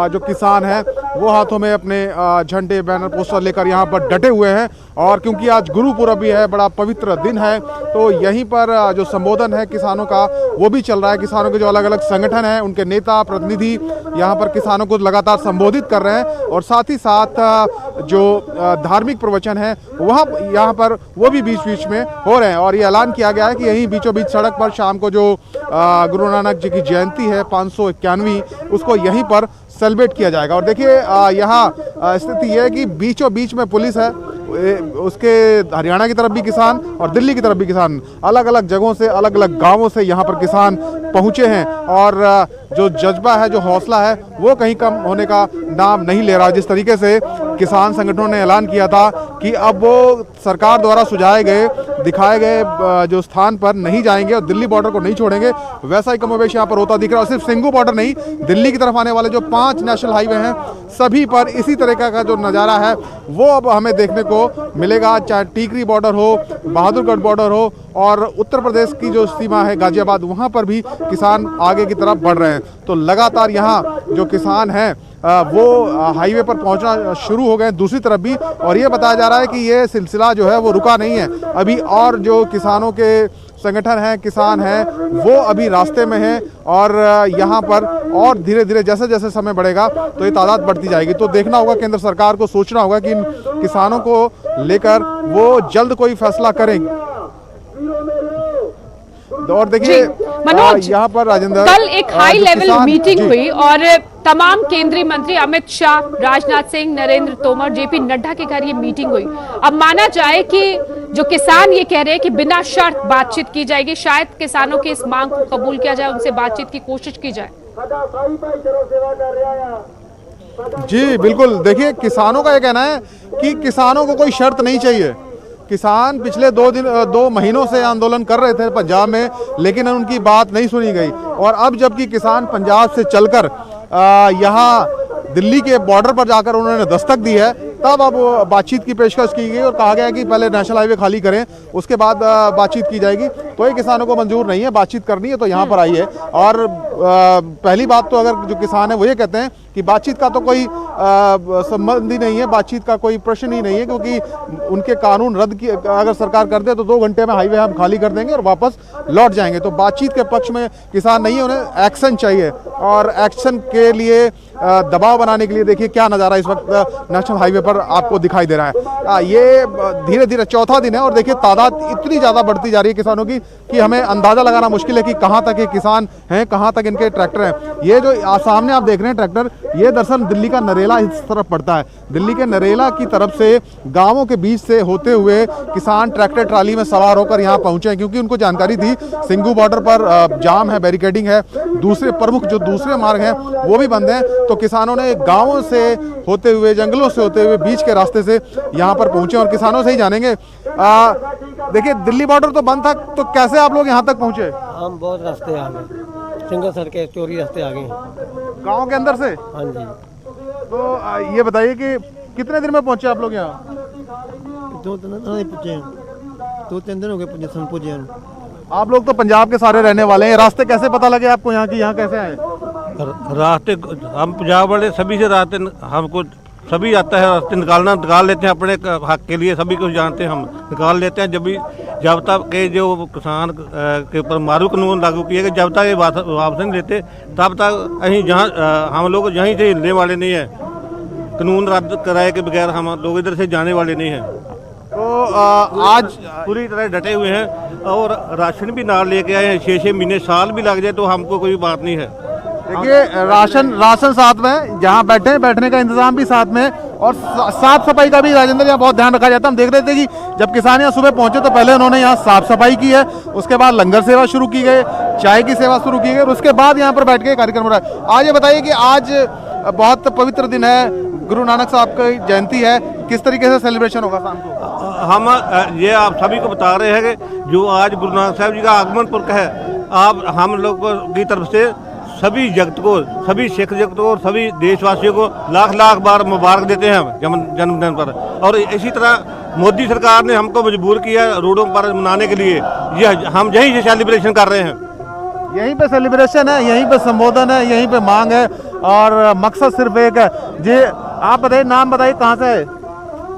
जो किसान हैं वो हाथों में अपने झंडे बैनर पोस्टर लेकर यहाँ पर डटे हुए हैं। और क्योंकि आज गुरुपुरब भी है, बड़ा पवित्र दिन है, तो यहीं पर जो संबोधन है किसानों का वो भी चल रहा है। किसानों के जो अलग अलग संगठन हैं उनके नेता प्रतिनिधि यहाँ पर किसानों को लगातार संबोधित कर रहे हैं, और साथ ही साथ जो धार्मिक प्रवचन है वहाँ यहाँ पर वो भी बीच बीच में हो रहे हैं। और ये ऐलान किया गया है कि यहीं बीचों बीच सड़क पर शाम को जो गुरु नानक जी की जयंती है 591वीं, उसको यहीं पर सेलिब्रेट किया जाएगा। और देखिए यहाँ स्थिति ये है कि बीचों बीच में पुलिस है, उसके हरियाणा की तरफ भी किसान और दिल्ली की तरफ भी किसान, अलग अलग जगहों से अलग अलग गांवों से यहाँ पर किसान पहुँचे हैं। और जो जज्बा है, जो हौसला है, वो कहीं कम होने का नाम नहीं ले रहा। जिस तरीके से किसान संगठनों ने ऐलान किया था कि अब वो सरकार द्वारा सुझाए गए दिखाए गए जो स्थान पर नहीं जाएंगे और दिल्ली बॉर्डर को नहीं छोड़ेंगे, वैसा ही कमोबेश यहाँ पर होता दिख रहा है। सिर्फ सिंघू बॉर्डर नहीं, दिल्ली की तरफ आने वाले जो 5 नेशनल हाईवे हैं सभी पर इसी तरह का जो नज़ारा है वो अब हमें देखने को मिलेगा। चाहे टीकरी बॉर्डर हो, बहादुरगढ़ बॉर्डर हो, और उत्तर प्रदेश की जो सीमा है गाजियाबाद, वहाँ पर भी किसान आगे की तरफ बढ़ रहे हैं। तो लगातार यहाँ जो किसान हैं वो हाईवे पर पहुंचना शुरू हो गए दूसरी तरफ भी। और ये बताया जा रहा है कि ये सिलसिला जो है वो रुका नहीं है, अभी और जो किसानों के संगठन हैं, किसान हैं, वो अभी रास्ते में हैं। और यहाँ पर और धीरे धीरे जैसे जैसे समय बढ़ेगा तो ये तादाद बढ़ती जाएगी। तो देखना होगा, केंद्र सरकार को सोचना होगा कि इन किसानों को लेकर वो जल्द कोई फैसला करेंगे। और देखिए मनोज, यहाँ पर राजेंद्र कल एक हाई लेवल मीटिंग हुई और तमाम केंद्रीय मंत्री अमित शाह, राजनाथ सिंह, नरेंद्र तोमर, जेपी नड्डा के घर ये मीटिंग हुई। अब माना जाए कि जो किसान ये कह रहे हैं कि बिना शर्त बातचीत की जाएगी, शायद किसानों की इस मांग को कबूल किया जाए, उनसे बातचीत की कोशिश की जाए। जी बिल्कुल, देखिए किसानों का ये कहना है कि किसानों को कोई शर्त नहीं चाहिए। किसान पिछले 2 महीनों से आंदोलन कर रहे थे पंजाब में, लेकिन उनकी बात नहीं सुनी गई। और अब जबकि किसान पंजाब से चलकर यहाँ दिल्ली के बॉर्डर पर जाकर उन्होंने दस्तक दी है, तब अब बातचीत की पेशकश की गई और कहा गया कि पहले नेशनल हाईवे खाली करें, उसके बाद बातचीत की जाएगी। तो ये किसानों को मंजूर नहीं है, बातचीत करनी है तो यहाँ पर आई है। और पहली बात तो अगर जो किसान है वो ये कहते हैं कि बातचीत का तो कोई संबंध ही नहीं है, बातचीत का कोई प्रश्न ही नहीं है, क्योंकि उनके कानून रद्द की अगर सरकार कर दे तो 2 घंटे में हाईवे हम खाली कर देंगे और वापस लौट जाएंगे। तो बातचीत के पक्ष में किसान नहीं है, उन्हें एक्शन चाहिए। और एक्शन के लिए दबाव बनाने के लिए देखिए क्या नज़ारा इस वक्त नेशनल हाईवे पर आपको दिखाई दे रहा है। ये धीरे धीरे चौथा दिन है और देखिए तादाद इतनी ज़्यादा बढ़ती जा रही है किसानों की कि हमें अंदाज़ा लगाना मुश्किल है कि कहाँ तक ये किसान हैं, कहाँ तक इनके ट्रैक्टर हैं। ये जो सामने आप देख रहे हैं ट्रैक्टर, ये दरअसल दिल्ली का नरेला इस तरफ पड़ता है। दिल्ली के नरेला की तरफ से गाँवों के बीच से होते हुए किसान ट्रैक्टर ट्राली में सवार होकर यहाँ पहुँचे हैं, क्योंकि उनको जानकारी थी सिंघू बॉर्डर पर जाम है, बैरिकेडिंग है, दूसरे प्रमुख जो दूसरे मार्ग हैं वो भी बंद हैं। तो किसानों ने गाँवों से होते हुए, जंगलों से होते हुए, बीच के रास्ते से यहाँ पर पहुँचे और किसानों से ही जानेंगे। देखिए दिल्ली बॉर्डर तो बंद था, तो कैसे आप लोग यहाँ तक पहुँचे? हम बहुत रास्ते आ गए, सिंगल सड़कें, चोरी रास्ते आ गए गाँव के अंदर से। हाँ जी। तो ये बताइए कि कितने दिन में पहुँचे आप लोग यहाँ? 2 दिन नहीं पहुँचे, 2-3 दिन हो गए पहुँचे। आप लोग तो पंजाब के सारे रहने वाले हैं, रास्ते कैसे पता लगे आपको यहाँ की, यहाँ कैसे आए? रास्ते हम पंजाब वाले सभी से रास्ते हमको सभी आता है, रास्ते निकाल लेते हैं अपने हक के लिए, सभी कुछ जानते हैं, हम निकाल लेते हैं। जब तक के जो किसान के ऊपर मारू कानून लागू किए गए, जब तक ये वापस नहीं लेते तब तक अहीं जहाँ हम लोग यहीं से हिलने वाले नहीं है। कानून रद्द कराए के बगैर हम लोग इधर से जाने वाले नहीं हैं। तो आज पूरी तरह डटे हुए हैं और राशन भी ना लेके आए हैं। 6-6 महीने, साल भी लग जाए तो हमको कोई बात नहीं है। देखिए राशन साथ में, जहाँ बैठने का इंतजाम भी साथ में, और साफ सफाई का भी राजेंद्र यहाँ बहुत ध्यान रखा जाता है। हम देख रहे थे कि जब किसान यहाँ सुबह पहुंचे तो पहले उन्होंने यहाँ साफ सफाई की है, उसके बाद लंगर सेवा शुरू की गई, चाय की सेवा शुरू की गई और उसके बाद यहाँ पर बैठ के कार्यक्रम हो रहा है। आज ये बताइए कि आज बहुत पवित्र दिन है, गुरु नानक साहब की जयंती है, किस तरीके से सेलिब्रेशन होगा शाम को? हम ये आप सभी को बता रहे हैं कि जो आज गुरु नानक साहब जी का आगमन पुरख है, आप हम लोग की तरफ से सभी जगत को, सभी सिख जगत को और सभी देशवासियों को लाख लाख बार मुबारक देते हैं हम जन्मदिन पर। और इसी तरह मोदी सरकार ने हमको मजबूर किया रोडों पर मनाने के लिए, ये हम यहीं से सेलिब्रेशन कर रहे हैं। यहीं पे सेलिब्रेशन है, यहीं पे संबोधन है, यहीं पे मांग है और मकसद सिर्फ एक है। जी आप बताइए, नाम बताइए, कहाँ से है?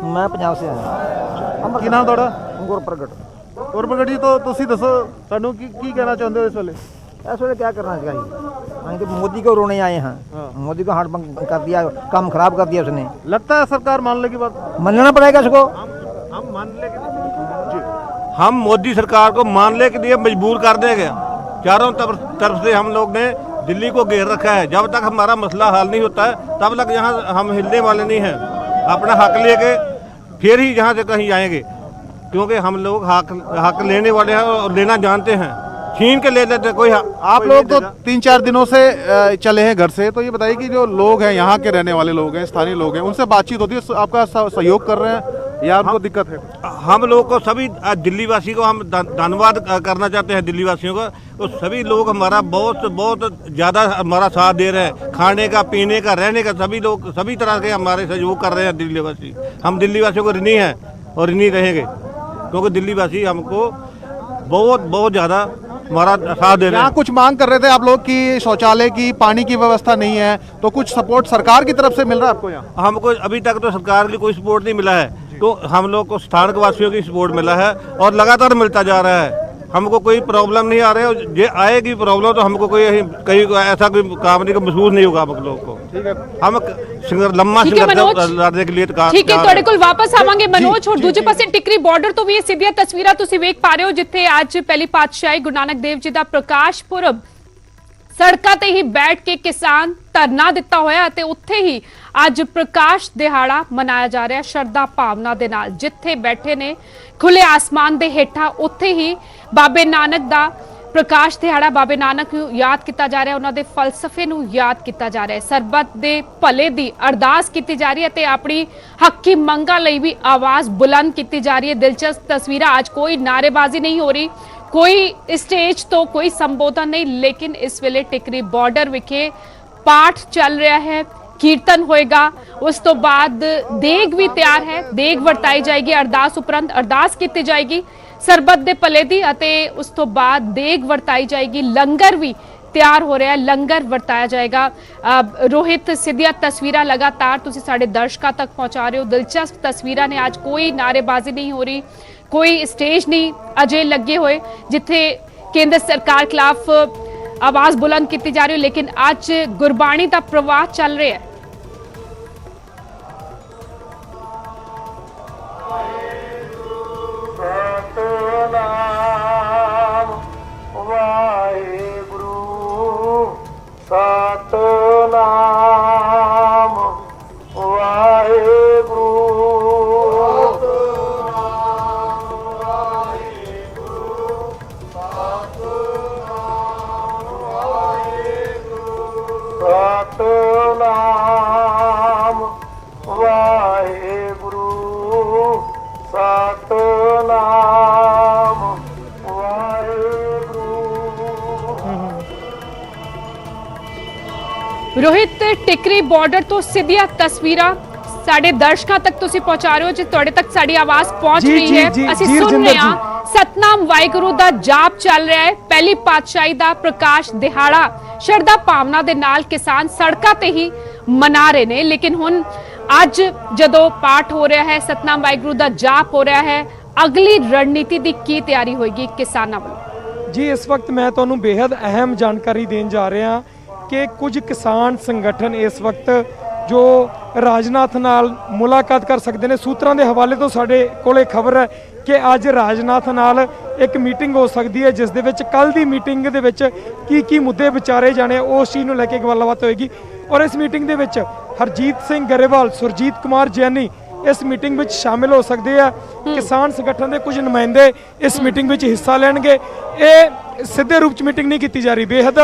मैं पंजाब से आया। की नाम थोड़ा? गुरप्रगट जी। तो तुसी दसो सानू की कहना चाहते हो इस वेले? इस वेले क्या करना चाहिए? हम तो मोदी को रोने आए हैं। मोदी को हाथ बंद कर दिया, काम खराब कर दिया उसने। लगता है सरकार मान लेगी बात? मानना पड़ेगा इसको। हम मान लेंगे, हम मोदी सरकार को मानने के लिए मजबूर कर देंगे। चारों तरफ से हम लोग ने दिल्ली को घेर रखा है। जब तक हमारा मसला हल नहीं होता है तब तक यहाँ हम हिलने वाले नहीं हैं। अपना हक लेके फिर ही यहाँ से कहीं जाएंगे, क्योंकि हम लोग हक लेने वाले हैं और लेना जानते हैं। छीन के ले लेते कोई। आप लोग तो 3-4 दिनों से चले हैं घर से, तो ये बताइए कि जो लोग हैं, यहाँ के रहने वाले लोग हैं, स्थानीय लोग हैं, उनसे बातचीत होती है, आपका सहयोग कर रहे हैं या उनको दिक्कत है? हम लोग को सभी दिल्ली वासी को हम धन्यवाद करना चाहते हैं। दिल्ली वासियों का तो सभी लोग हमारा बहुत ज़्यादा हमारा साथ दे रहे हैं। खाने का, पीने का, रहने का, सभी लोग सभी तरह के हमारे सहयोग कर रहे हैं दिल्ली वासी। हम दिल्ली वासियों को ऋणी हैं और ऋणी रहेंगे, क्योंकि दिल्ली वासी हमको बहुत ज़्यादा हमारा साथ दे रहे हैं। कुछ मांग कर रहे थे आप लोग कि शौचालय की, पानी की व्यवस्था नहीं है, तो कुछ सपोर्ट सरकार की तरफ से मिल रहा है आपको यहाँ? हमको अभी तक तो सरकार की कोई सपोर्ट नहीं मिला है, तो हम लोग को स्थानीय वासियों की सपोर्ट मिला है और लगातार मिलता जा रहा है। हमको कोई प्रॉब्लम नहीं आ रही है। ये आएगी प्रॉब्लम तो हमको कोई ऐसा कोई काम नहीं महसूस नहीं होगा हम लोग को। ठीक है, हम लंबा लड़ने के लिए ठीक है, ਤੁਹਾਡੇ ਕੋਲ ਵਾਪਸ ਆਵਾਂਗੇ ਮਨੋਜ। ਹੋਰ ਦੂਜੇ ਪਾਸੇ ਟਿਕਰੀ ਬਾਰਡਰ ਤੋਂ ਵੀ ਇਹ ਸਿੱਧੀਆਂ ਤਸਵੀਰਾਂ ਤੁਸੀਂ ਵੇਖ ਪਾ ਰਹੇ ਹੋ, ਜਿੱਥੇ ਅੱਜ ਪਹਿਲੀ ਪਾਤਸ਼ਾਹੀ ਗੁਰੂ ਨਾਨਕ ਦੇਵ ਜੀ ਦਾ ਪ੍ਰਕਾਸ਼ ਪੁਰਬ ਸੜਕਾਂ ਤੇ ਹੀ ਬੈਠ ਕੇ ਕਿਸਾਨ ਧਰਨਾ ਦਿੱਤਾ ਹੋਇਆ ਅਤੇ ਉੱਥੇ ਹੀ ਅੱਜ ਪ੍ਰਕਾਸ਼ ਦਿਹਾੜਾ ਮਨਾਇਆ ਜਾ ਰਿਹਾ ਸ਼ਰਧਾ ਭਾਵਨਾ ਦੇ ਨਾਲ। ਜਿੱਥੇ ਬੈਠੇ ਨੇ ਖੁੱਲੇ ਆਸਮਾਨ ਦੇ ਹੇਠਾਂ, ਉੱਥੇ ਹੀ ਬਾਬੇ ਨਾਨਕ ਦਾ ਪ੍ਰਕਾਸ਼ ਦਿਹਾੜਾ, ਬਾਬੇ ਨਾਨਕ ਨੂੰ ਯਾਦ ਕੀਤਾ ਜਾ ਰਿਹਾ, ਉਹਨਾਂ ਦੇ ਫਲਸਫੇ ਨੂੰ ਯਾਦ ਕੀਤਾ ਜਾ ਰਿਹਾ ਹੈ। ਸਰਬੱਤ ਦੇ ਭਲੇ ਦੀ ਅਰਦਾਸ ਕੀਤੀ ਜਾ ਰਹੀ ਹੈ ਤੇ ਆਪਣੀ ਹੱਕੀ ਮੰਗਾਂ ਲਈ ਵੀ ਆਵਾਜ਼ ਬੁਲੰਦ ਕੀਤੀ ਜਾ ਰਹੀ ਹੈ। ਦਿਲਚਸਪ ਤਸਵੀਰਾਂ, ਅੱਜ ਕੋਈ ਨਾਅਰੇਬਾਜ਼ੀ ਨਹੀਂ ਹੋ ਰਹੀ, कोई स्टेज तो कोई संबोधन नहीं, लेकिन इस वेले टिकरी बॉर्डर विखे पाठ चल रहा है, कीर्तन होएगा, उस तो बाद देग भी तैयार है, देग वरताई जाएगी, अरदास उपरंत अरदास की जाएगी। ਸਰਬੱਤ ਦੇ ਭਲੇ ਦੀ ਅਤੇ ਉਸ ਤੋਂ ਬਾਅਦ ਦੇਗ ਵਰਤਾਈ ਜਾਏਗੀ। ਲੰਗਰ ਵੀ ਤਿਆਰ ਹੋ ਰਿਹਾ ਹੈ, ਲੰਗਰ ਵਰਤਾਇਆ ਜਾਏਗਾ। ਰੋਹਿਤ ਸਿੱਧੀਆਂ ਤਸਵੀਰਾਂ ਲਗਾਤਾਰ ਤੁਸੀਂ ਸਾਡੇ ਦਰਸ਼ਕਾਂ ਤੱਕ ਪਹੁੰਚਾ ਰਹੇ ਹੋ। ਦਿਲਚਸਪ ਤਸਵੀਰਾਂ ਨੇ। ਅੱਜ ਕੋਈ ਨਾਅਰੇਬਾਜ਼ੀ ਨਹੀਂ ਹੋ ਰਹੀ, ਕੋਈ ਸਟੇਜ ਨਹੀਂ ਅਜੇ ਲੱਗੇ ਹੋਏ ਜਿੱਥੇ ਕੇਂਦਰ ਸਰਕਾਰ ਖਿਲਾਫ ਆਵਾਜ਼ ਬੁਲੰਦ ਕੀਤੀ ਜਾ ਰਹੀ ਹੈ, ਲੇਕਿਨ ਅੱਜ ਗੁਰਬਾਣੀ ਦਾ ਪ੍ਰਵਾਹ ਚੱਲ ਰਿਹਾ ਹੈ। रोहित टिकरी बॉर्डर तो सीधिया तस्वीरां साडे दर्शकों तक तुसी पहुंचा रहे हो, जे तुहाडे तक साडी आवाज पहुंच रही है। ਅਸੀਂ ਸੁਣ ਰਹੇ ਹਾਂ सतनाम वाहिगुरु ਦਾ ਜਾਪ ਚੱਲ ਰਿਹਾ ਹੈ। ਪਹਿਲੀ ਪਾਤਸ਼ਾਹੀ ਦਾ ਪ੍ਰਕਾਸ਼ ਦਿਹਾੜਾ ਸ਼ਰਧਾ ਭਾਵਨਾ ਦੇ ਨਾਲ ਕਿਸਾਨ ਸੜਕਾਂ ਤੇ ਹੀ ਮਨਾ ਰਹੇ ਨੇ, ਲੇਕਿਨ ਹੁਣ ਅੱਜ ਜਦੋਂ ਪਾਠ ਹੋ ਰਿਹਾ ਹੈ, ਸਤਨਾਮ ਵਾਹਿਗੁਰੂ ਦਾ ਜਾਪ ਹੋ ਰਿਹਾ ਹੈ, ਅਗਲੀ ਰਣਨੀਤੀ ਦੀ ਕੀ ਤਿਆਰੀ ਹੋਏਗੀ ਕਿਸਾਨਾਂ ਵੱਲੋਂ? ਜੀ ਇਸ ਵਕਤ ਮੈਂ ਤੁਹਾਨੂੰ ਬੇहद ਅਹਿਮ ਜਾਣਕਾਰੀ ਦੇਣ ਜਾ ਰਿਹਾ ਕਿ ਕੁਝ ਕਿਸਾਨ ਸੰਗਠਨ ਇਸ ਵਕਤ ਜੋ ਰਾਜਨਾਥ ਨਾਲ ਮੁਲਾਕਾਤ ਕਰ ਸਕਦੇ ਨੇ। ਸੂਤਰਾਂ ਦੇ ਹਵਾਲੇ ਤੋਂ ਸਾਡੇ ਕੋਲੇ ਖਬਰ ਹੈ ਕਿ ਅੱਜ ਰਾਜਨਾਥ ਨਾਲ ਇੱਕ ਮੀਟਿੰਗ ਹੋ ਸਕਦੀ ਹੈ, ਜਿਸ ਦੇ ਵਿੱਚ ਕੱਲ ਦੀ ਮੀਟਿੰਗ ਦੇ ਵਿੱਚ ਕੀ ਮੁੱਦੇ ਵਿਚਾਰੇ ਜਾਣੇ ਉਸ ਚੀਜ਼ ਨੂੰ ਲੈ ਕੇ ਗੱਲਬਾਤ ਹੋਏਗੀ। ਔਰ ਇਸ ਮੀਟਿੰਗ ਦੇ ਵਿੱਚ ਹਰਜੀਤ ਸਿੰਘ ਗਰੇਵਾਲ, ਸੁਰਜੀਤ ਕੁਮਾਰ ਜੈਨੀ ਇਸ ਮੀਟਿੰਗ ਵਿੱਚ ਸ਼ਾਮਿਲ ਹੋ ਸਕਦੇ ਆ। ਕਿਸਾਨ ਸੰਗਠਨ ਦੇ ਕੁਝ ਨੁਮਾਇੰਦੇ ਇਸ ਮੀਟਿੰਗ ਵਿੱਚ ਹਿੱਸਾ ਲੈਣਗੇ। ਇਹ ਸਿੱਧੇ ਰੂਪ 'ਚ ਮੀਟਿੰਗ ਨਹੀਂ ਕੀਤੀ ਜਾ ਰਹੀ, ਬੇहद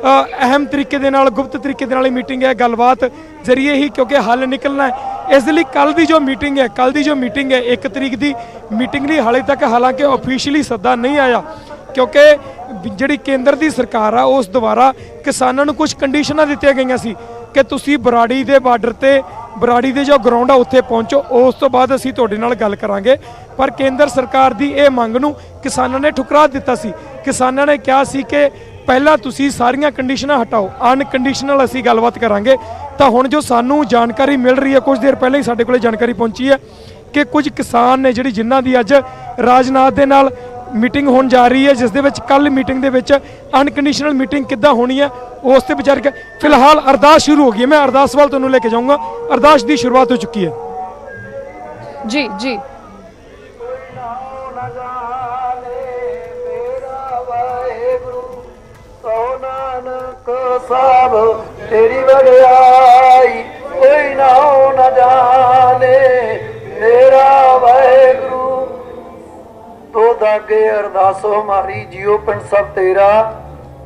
ਅਹਿਮ ਤਰੀਕੇ ਦੇ ਨਾਲ, ਗੁਪਤ ਤਰੀਕੇ ਦੇ ਨਾਲ ਇਹ ਮੀਟਿੰਗ ਹੈ, ਗੱਲਬਾਤ ਜ਼ਰੀਏ ਹੀ ਕਿਉਂਕਿ ਹੱਲ ਨਿਕਲਣਾ ਹੈ। ਇਸ ਦੇ ਲਈ ਕੱਲ ਦੀ ਜੋ ਮੀਟਿੰਗ ਹੈ 1 ਤਰੀਕ ਦੀ ਮੀਟਿੰਗ ਲਈ ਹਾਲੇ ਤੱਕ ਹਾਲਾਂਕਿ ਆਫੀਸ਼ੀਅਲੀ ਸੱਦਾ ਨਹੀਂ ਆਇਆ, ਕਿਉਂਕਿ ਜਿਹੜੀ ਕੇਂਦਰ ਦੀ ਸਰਕਾਰ ਆ ਉਸ ਦੁਆਰਾ ਕਿਸਾਨਾਂ ਨੂੰ ਕੁਝ ਕੰਡੀਸ਼ਨਾਂ ਦਿੱਤੀਆਂ ਗਈਆਂ ਸੀ ਕਿ ਤੁਸੀਂ ਬਰਾੜੀ ਦੇ ਬਾਰਡਰ ਤੇ, ਬਰਾੜੀ ਦੇ ਜੋ ਗਰਾਊਂਡ ਆ ਉੱਥੇ ਪਹੁੰਚੋ, ਉਸ ਤੋਂ ਬਾਅਦ ਅਸੀਂ ਤੁਹਾਡੇ ਨਾਲ ਗੱਲ ਕਰਾਂਗੇ। ਪਰ ਕੇਂਦਰ ਸਰਕਾਰ ਦੀ ਇਹ ਮੰਗ ਨੂੰ ਕਿਸਾਨਾਂ ਨੇ ਠੁਕਰਾ ਦਿੱਤਾ ਸੀ। ਕਿਸਾਨਾਂ ਨੇ ਕਿਹਾ ਸੀ ਕਿ ਪਹਿਲਾਂ ਤੁਸੀਂ ਸਾਰੀਆਂ ਕੰਡੀਸ਼ਨਾਂ ਹਟਾਓ, ਅਨਕੰਡੀਸ਼ਨਲ ਅਸੀਂ ਗੱਲਬਾਤ ਕਰਾਂਗੇ। ਤਾਂ ਹੁਣ ਜੋ ਸਾਨੂੰ ਜਾਣਕਾਰੀ ਮਿਲ ਰਹੀ ਹੈ, ਕੁਝ ਦੇਰ ਪਹਿਲਾਂ ਹੀ ਸਾਡੇ ਕੋਲੇ ਜਾਣਕਾਰੀ ਪਹੁੰਚੀ ਹੈ ਕਿ ਕੁਝ ਕਿਸਾਨ ਨੇ ਜਿਨ੍ਹਾਂ ਦੀ ਅੱਜ ਰਾਜਨਾਥ ਦੇ ਨਾਲ ਮੀਟਿੰਗ ਹੋਣ ਜਾ ਰਹੀ ਹੈ, ਜਿਸ ਦੇ ਵਿੱਚ ਕੱਲ ਮੀਟਿੰਗ ਦੇ ਵਿੱਚ ਅਨਕੰਡੀਸ਼ਨਲ ਮੀਟਿੰਗ ਕਿੱਦਾਂ ਹੋਣੀ ਹੈ ਉਸ ਤੇ ਵਿਚਾਰ ਕੇ ਫਿਲਹਾਲ ਅਰਦਾਸ ਸ਼ੁਰੂ ਹੋ ਗਈ ਹੈ। ਮੈਂ ਅਰਦਾਸ ਵੱਲ ਤੁਹਾਨੂੰ ਲੈ ਕੇ ਜਾਊਂਗਾ। ਅਰਦਾਸ ਦੀ ਸ਼ੁਰੂਆਤ ਹੋ ਚੁੱਕੀ ਹੈ। ਜੀ ਜੀ साब तेरी वडियाई कोई ना हो न जाने मेरा वाहेगुरु तो दागे अरदासो हमारी जियो पिंड सब तेरा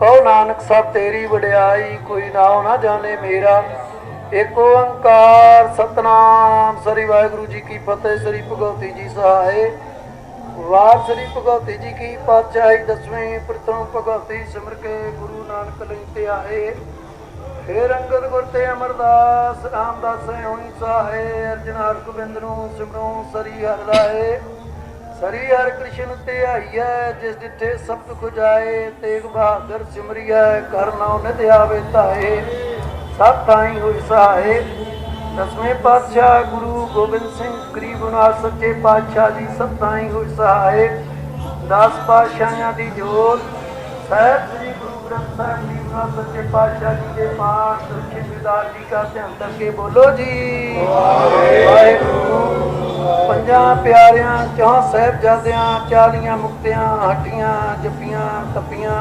कहो नानक सब तेरी वडियाई कोई ना हो न जाने मेरा। एक ओंकार सतनाम श्री वाहेगुरु जी की फतेह। श्री भगवती जी सहाय। वार श्री भगवती जी की पातशाही 10वीं प्रथम भगवती सिमर के गुरु नानक लेते आए। फिर अंगद गुरते अमरदास रामदास होई सहाय। अर्जन हर गोबिंद नूं सिमरो सरी हर राए। सरी हर कृष्ण ते आईए जिस डिठे सब दुख जाए। तेग बहादुर सिमरिया कर नाउ नित आवे ताए। सब ताई होई सहाय। 10वें पातशाह गुरु गोबिंद सिंह गरीब नाथ सच्चे पातशाह जी सब ताई होई सहाय। 10 पातशाहियां दी जोत साहिब श्री गुरु ग्रंथ साहिब गरीब नाथ सच्चे पातशाह जी के पाठ दक्षिण विदार जी का ध्यान करके बोलो जी वाहेगुरु। 5 प्यारियां 4 साहिबजादियां 40 मुक्तियां हटियां जपियां तपियां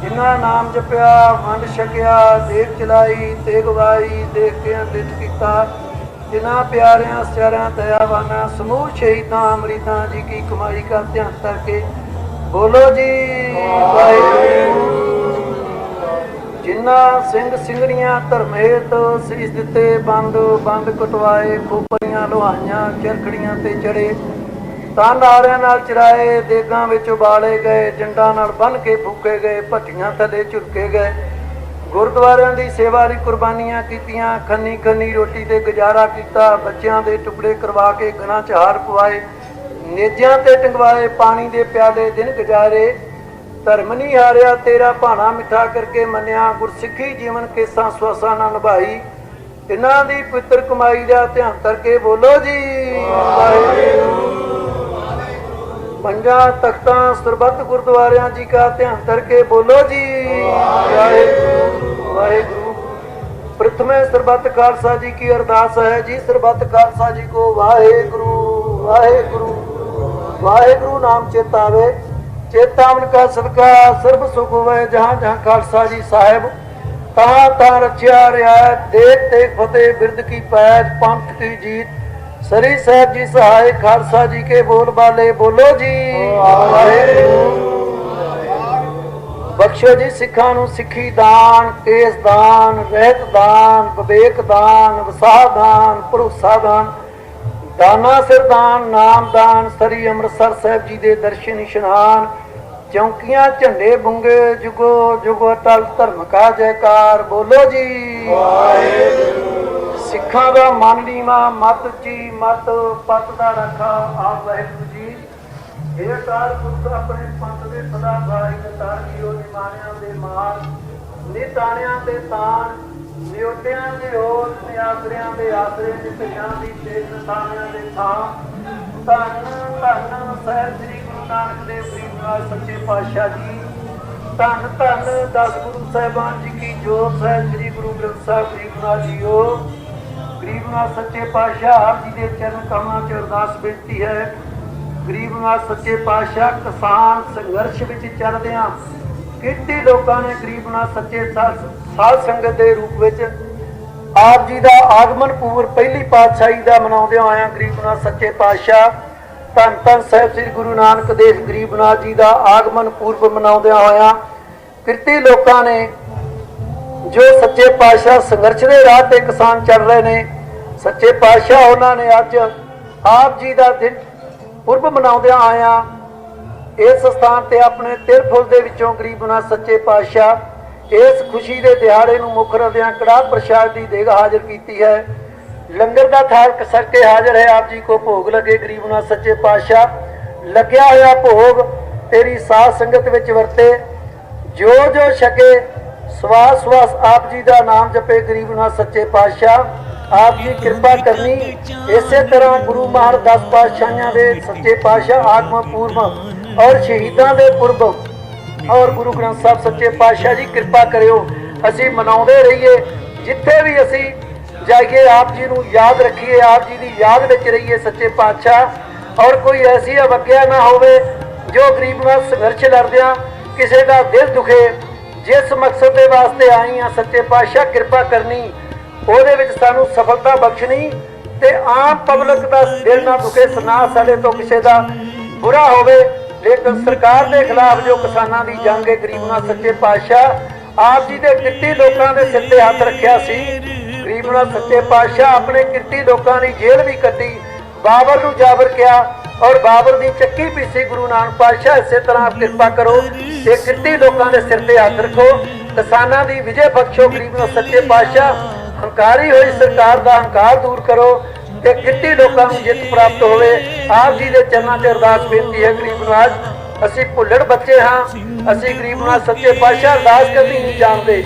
जिन्ना नाम जपिया वंड छकिया देख चलाई तेग वाई देख के अंदित किया। जिन्ना प्यारियां स्यारियां दयावाना समूह शहीदां अमरीदां जी की कमाई का ध्यान करके बोलो जी वाहिगुरू। जिन्ना सिंह सिंगड़ियां धर्मेत सीस दिते बंद बंद कटवाए खोपरियां लोहाइयां चरखड़ियां ते चढ़े ਤਾਂ ਨਾਰਿਆਂ ਨਾਲ ਚਰਾਏ ਦੇਗਾਂ ਵਿੱਚ ਉਬਾਲੇ ਗਏ ਜੰਡਾਂ ਨਾਲ ਬੰਨ੍ਹ ਕੇ ਫੂਕੇ ਗਏ ਭੱਟੀਆਂ ਥੱਲੇ ਝੁਲਕੇ ਗਏ। ਗੁਰਦੁਆਰਿਆਂ ਦੀ ਸੇਵਾ ਦੀ ਕੁਰਬਾਨੀਆਂ ਕੀਤੀਆਂ ਖੰਨੀ ਖੰਨੀ ਰੋਟੀ ਤੇ ਗੁਜ਼ਾਰਾ ਕੀਤਾ। ਬੱਚਿਆਂ ਦੇ ਟੁਕੜੇ ਕਰਵਾ ਕੇ ਗਲਾਂ 'ਚ ਹਾਰ ਪਵਾਏ। ਨੇਜਾਂ ਤੇ ਟੰਗਵਾਏ ਪਾਣੀ ਦੇ ਪਿਆਲੇ ਦਿਨ ਗੁਜ਼ਾਰੇ। ਧਰਮ ਨਹੀਂ ਹਾਰਿਆ ਤੇਰਾ ਭਾਣਾ ਮਿੱਠਾ ਕਰਕੇ ਮੰਨਿਆ। ਗੁਰਸਿੱਖੀ ਜੀਵਨ ਕੇਸਾਂ ਸਵਾਸਾਂ ਨਾਲ ਨਿਭਾਈ। ਇਹਨਾਂ ਦੀ ਪਵਿੱਤਰ ਕਮਾਈ ਦਾ ਧਿਆਨ ਕਰਕੇ ਬੋਲੋ ਜੀ ਵਾਹਿਗੁਰੂ। ਪੰਜਾਂ ਤਖਤਾਂ ਸਰਬੱਤ ਗੁਰਦੁਆਰਿਆਂ ਜੀ का ध्यान करके बोलो जी वाहिगुरु वाहिगुरु। प्रथम सरबत खालसा जी की अरदास है जी। सरबत खालसा जी को वाहिगुरु वाहिगुरु वाहिगुरु नाम चेतावे। चेतावन का सदका सर्व सुख होवे। जहाँ जहाँ खालसा जी साहिब तहाँ तहाँ रचिया रियायत। देख देख फतेह बिरद की पैज पंथ की जीत। सरी साहब जी सहाय खालसा जी के बोल बाले बोलो जी बख्शो जी सिखा नू सिखी दान केस दान रहत दान विवेक दान वसाह दान भरोसा दान दाना सिर दान नाम दान। सरी अमृतसर साहब जी दे दर्शन इशनान। चौंकियां झंडे बुंगे जुगो जुगो अटल धर्म का जयकार बोलो जी। सिखा का मन नीवा मत जी मत पत का रखा आप वाहिगुरू जी। हे अकाल पुरख अपने पंथ के सदा भाई करतार जीओ। निमाणियां दे मान निताणियां दे तान नियोटियां दे होर निआसरियां दे आसरे नितियां दी तेज निताणियां दे थां। धन धन सहब श्री गुरु नानक देव जी महाराज सच्चे पातशाह जी। धन धन 10 गुरु साहिबान जी की जोत साहिब श्री गुरु ग्रंथ साहिब गरीब नाथ जीओ। गरीबनाथ सच्चे पातशाह आप जी के चरण कमलों च अरदास बेनती है। गरीबनाथ सच्चे पातशाह किसान संघर्ष में चलदियां कितने लोगों ने गरीबनाथ सच्चे साध संगत के रूप में आप जी का आगमन पूर्व पहली पातशाही का मनाउंदे होया गरीबनाथ सच्चे पातशाह धन धन साहिब श्री गुरु नानक देव गरीबनाथ जी का आगमन पूर्व मनाउंदे होया कितने लोगों ने जो सच्चे पातशाह संघर्ष के राह ते किसान चल रहे ने। सच्चे पातशाह उन्होंने अज आप जी का दिन पुरब मनाउंदे आया इस स्थान ते अपने तिरफुल दे विचों गरीबनाथ सच्चे पातशाह इस खुशी के दिहाड़े नूं मुख रखदिआं कड़ाह प्रसाद की देग हाजिर की है। लंगर का थाल कसर के हाजिर है। आप जी को भोग लगे गरीबनाथ सच्चे पातशाह लग्या होया भोग तेरी साध संगत विच वरते। जो जो छके सवास सवास आप जी का नाम जपे गरीबनाथ सच्चे पातशाह आप जी कृपा करनी। इस तरह गुरु महाराज 10 पातशाहियां दे सच्चे पातशाह आगमन पूर्व और शहीदां दे पूर्व और गुरु ग्रंथ साहब सच्चे पातशाह जी कृपा करियो असी मनाउंदे रहिए। जिथे भी असी जाइए आप जी नूं याद रखिए आप जी की याद विच रहिए सच्चे पातशाह। और कोई ऐसी अवज्ञा ना होवे जो गरीबनाथ संघर्ष लड़दियां किसी का दिल दुखे। जिस मकसद के वास्ते आई हाँ सच्चे पातशाह कृपा करनी ਉਹਦੇ ਵਿੱਚ ਸਾਨੂੰ सफलता बख्शनी ते आम पब्लिक का दिल ना दुखे ना साडे तो किसी का बुरा होवे। लेकिन सरकार के खिलाफ जो किसानों की जंग है गरीबनाथ सच्चे पातशाह आप जी के किरती लोगों के सिर ते हथ रखिया सी। गरीबनाथ सच्चे पातशाह अपने किरती लोगों की जेल भी कटी बाबर नूं जाबर किया और बाबर की चक्की पीसी गुरु नानक पातशाह। इस तरह आप कृपा करो ये किरती लोगों के सिर ते हथ रखो किसानों की विजय बख्शो। गरीबनाथ सच्चे पातशाह हंकारी हुई सरकार का हंकार दूर करो ते किरती लोगों को जित प्राप्त होवे। आप जी के चरणों से अरदास बेनती है गरीबनाथ असी भुल्लड़ बच्चे हाँ असी गरीबनाथ सच्चे पातशाह अरदास करनी नहीं जानते।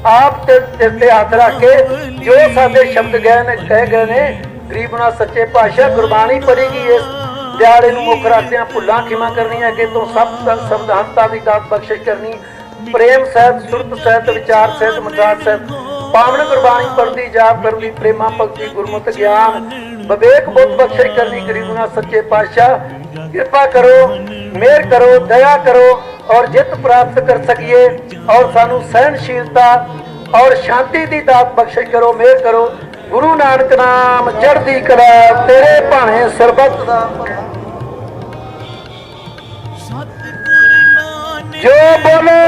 आप सिर ते हथ रख के जो साडे शब्द कह गए ने गरीबनाथ सच्चे पातशाह गुरबाणी पढ़ेगी इस दिहाड़े नूं मुख रखदे भुल्लां खिमा करनी अगे तो सब संविधानता की दात बख्शिश करनी। प्रेम सहित सुरत सहित विचार सहित मठार सहित पावन गुरबाणी पढ़ती जाप करनी प्रेमा भक्ति गुरमुत ज्ञान विवेक बुद्ध बख्शिश करनी। गरीबनाथ सच्चे पातशाह कृपा करो मेहर करो दया करो और जित प्राप्त कर सकिए और सानू सहनशीलता और शांति की दात बख्शिश करो मेहर करो। गुरु नानक नाम चढ़दी कला तेरे भाणे सरबत दा जो बोले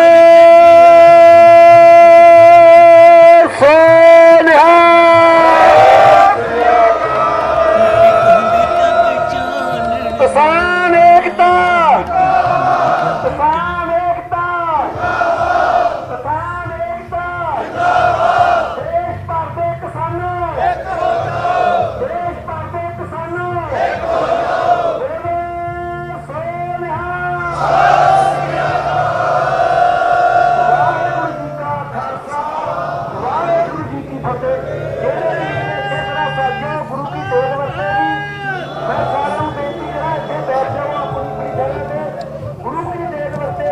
किसान एकता किसान एकता किसान एकता देश भर के किसानों देश भर के किसानों बोले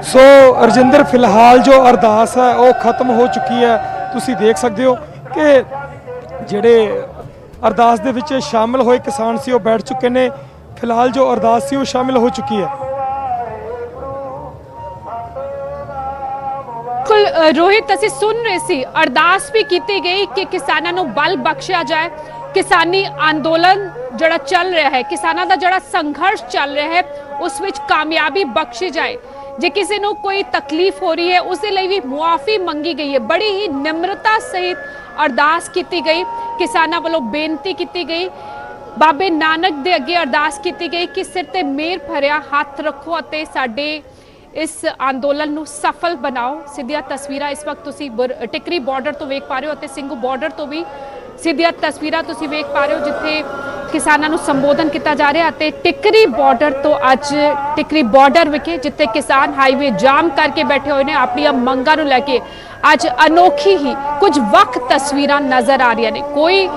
ਸੋ ਰਜਿੰਦਰ ਫਿਲਹਾਲ ਜੋ ਅਰਦਾਸ ਹੈ ਉਹ ਖਤਮ ਹੋ ਚੁੱਕੀ ਹੈ। ਤੁਸੀਂ ਦੇਖ ਸਕਦੇ ਹੋ ਕਿ ਜਿਹੜੇ ਅਰਦਾਸ ਦੇ ਵਿੱਚ ਸ਼ਾਮਿਲ ਹੋਏ ਕਿਸਾਨ ਸੀ ਉਹ ਬੈਠ ਚੁੱਕੇ ਨੇ। ਫਿਲਹਾਲ ਜੋ ਅਰਦਾਸ ਸੀ ਉਹ ਸ਼ਾਮਿਲ ਹੋ ਚੁੱਕੀ ਹੈ। रोहित ਅਸੀਂ सुन रहे सी अरदास भी की गई कि किसानों ਨੂੰ बल बख्शिया जाए। किसानी आंदोलन जड़ा चल रहा है, किसानों का जड़ा संघर्ष चल रहा है उस विच कामयाबी बख्शी जाए। जे किसी ਨੂੰ कोई तकलीफ हो रही है उस दे लई भी मुआफी मंगी गई है। बड़ी ही निम्रता सहित अरदास की गई, किसानों वालों बेनती की गई, बाबे नानक दे अगे अरदास की गई कि सिर ते मेहर भरिया हथ रखो अते साडे इस अंदोलन ਨੂੰ सफल बनाओ। सीधिया तस्वीरां इस वक्त तुसी टिकरी बॉर्डर तो वेख पा रहे हो अते ਸਿੰਘੂ बॉर्डर तो भी सीधिया तस्वीरां तुसी वेख पा रहे हो जिथे किसानों ਨੂੰ संबोधन किया जा रहा है। टिकरी बॉर्डर तो अज टिकरी बॉर्डर विखे जिथे किसान हाईवे जाम करके बैठे हुए ने अपनी मंगां ਨੂੰ लैके अज अनोखी ही कुछ वक्त तस्वीरां नजर आ रही ने। कोई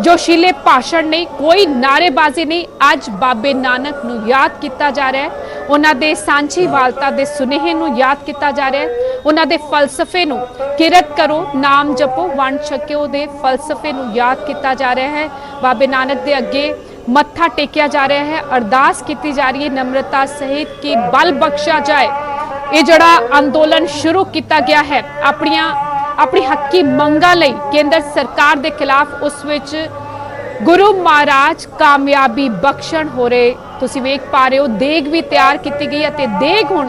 जोशीले भाषण नहीं, कोई नारेबाजी नहीं। अज बाबे नानक ਨੂੰ याद किया जा रहा है, ਉਹਨਾਂ ਦੇ ਸਾਂਝੀ ਵਾਲਤਾ ਦੇ ਸੁਨੇਹੇ ਨੂੰ याद किया जा रहा है, ਉਹਨਾਂ ਦੇ ਫਲਸਫੇ ਨੂੰ ਕਿਰਤ ਕਰੋ ਨਾਮ ਜਪੋ ਵੰਡ ਛਕਿਓ ਦੇ ਫਲਸਫੇ ਨੂੰ याद किया जा रहा है। बाबे नानक ਦੇ ਅੱਗੇ ਮੱਥਾ ਟੇਕਿਆ ਜਾ ਰਿਹਾ ਹੈ, अरदास की जा रही है नम्रता सहित कि बल बख्शा जाए। ये जड़ा अंदोलन शुरू किया गया है अपनी हक्की मंगा लई केंद्र सरकार के खिलाफ, उस विच गुरु महाराज कामयाबी बख्शण हो रहे तुसी वेख पा रहे हो। देग भी तैयार की गई है, देग हुण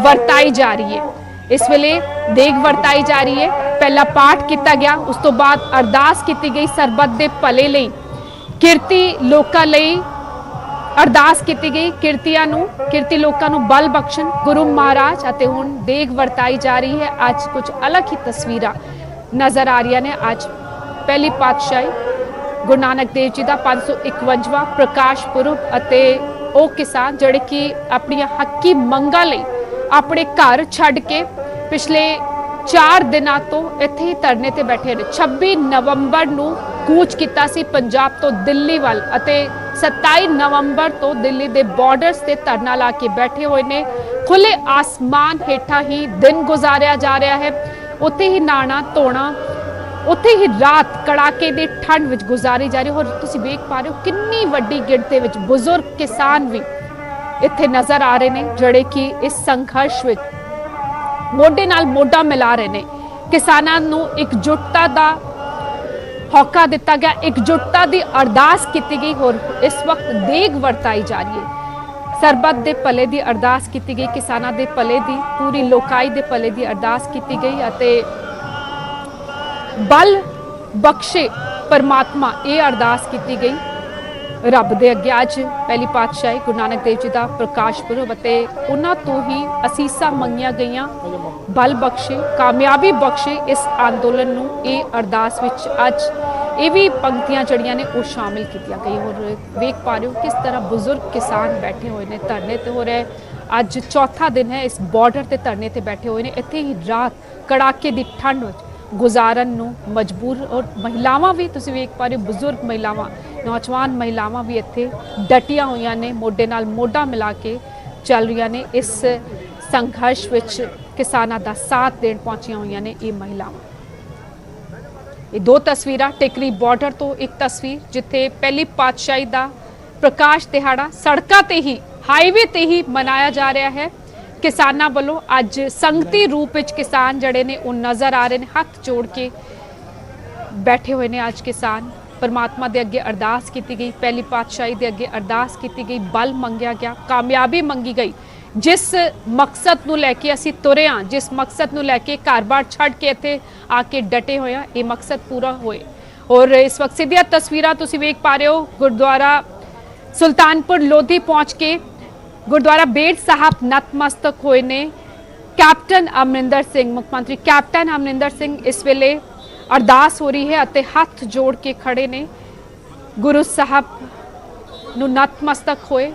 वरताई जा रही है। इस वेले देग वरताई जा रही है। पहला पाठ किया गया, उस तो बाद अरदास की गई सरबत दे भले लई, किरती लोकां लई अरदास की गई, किरती लोकां नूं बल बख्शण गुरु महाराज अते हुण देग वरताई जा रही है। अज कुछ अलग ही तस्वीरां नजर आ रही ने। अज पहली पातशाही गुरु नानक देव जी का 551वां प्रकाश पुरब अते वो किसान जिहड़े कि अपनी हक्की मंगां लई अपने घर छड्ड के पिछले 4 दिनों तो इत्थे ही धरने ते बैठे ने। 26 नवंबर नूं कूच किया सी पंजाब तो दिल्ली वाल अते 27 नवंबर तो दिल्ली दे बॉर्डर्स ते धरना ला के बैठे हुए ने। खुले आसमान हेठा ही दिन गुजारिया जा रहा है, उत्थे ही नहाना धोना, उत्थे ही रात कड़ाके दी ठंड विच गुजारी जा रही है। और तुसीं वेख पा रहे हो कितनी वड्डी गिणती विच बुजुर्ग किसान भी इत्थे नज़र आ रहे हैं जिहड़े कि इस संघर्ष विच मोढे नाल मोढा मिला रहे हैं। किसानां नूं एकजुटता दा हौका दिता गया, एकजुटता की अरदास की गई और इस वक्त देग वरताई जा रही है। सरबत दे भले की अरदास की गई, किसानां दे भले की, पूरी लोकाई दे भले की अरदास की गई अते बल बख्शे परमात्मा ये अरदास की गई रब दे अगे। अज पहली पातशाही गुरु नानक देव जी का प्रकाश पुरब अते उन्हां तो ही असीसां मंगियां गईयां, बल बख्शे कामयाबी बख्शे इस आंदोलन नूं। ये अरदास विच अज ये भी पंक्तियां जड़ियां ने वो शामिल कीतियां गई। और वेख पा रहे हो किस तरह बुजुर्ग किसान बैठे हुए ने, धरने ते हो रहे। अज चौथा दिन है इस बॉर्डर ते धरने ते बैठे हुए ने। इत्थे ही रात कड़ाके दी ठंड विच गुजारन नूं मजबूर और महिलावां भी तुसीं वेख पा रहे हो, बुजुर्ग महिलावां नौजवान महिलावां भी इत्थे डटियां होईयां ने, मोढे नाल मोढा मिला के चल रही ने। इस संघर्ष विच किसानां दा साथ देण पहुंचियां होईयां ने ये महिलावां। ये 2 तस्वीरां टिकरी बॉर्डर तो एक तस्वीर जिथे पहली पातशाही दा प्रकाश दिहाड़ा सड़कां ते ही हाईवे ते ही मनाया जा रहा है। किसानां वालों अज संगती रूप विच किसान जड़े ने वो नज़र आ रहे हैं, हथ जोड़ के बैठे हुए ने। अज किसान परमात्मा दे अगे अरदास की गई, पहली पातशाही दे अगे अरदास की गई, बल मंगिया गया, कामयाबी मंगी गई। जिस मकसद नूं लैके असीं तुरे हां, जिस मकसद नूं लैके घर-बार छड्ड के इत्थे आके डटे होए हां, ये मकसद पूरा होए। और इस वक्त सीधिया तस्वीरां तुसीं वेख पा रहे हो गुरुद्वारा सुल्तानपुर लोधी पहुंच के गुरुद्वारा बेड़ साहब नतमस्तक होए ने। कैप्टन अमरिंदर सिंह, मुख्यमंत्री कैप्टन अमरिंदर सिंह इस वेले अरदास हो रही है अते हथ जोड़ के खड़े ने। गुरु साहब नूं नतमस्तक होए।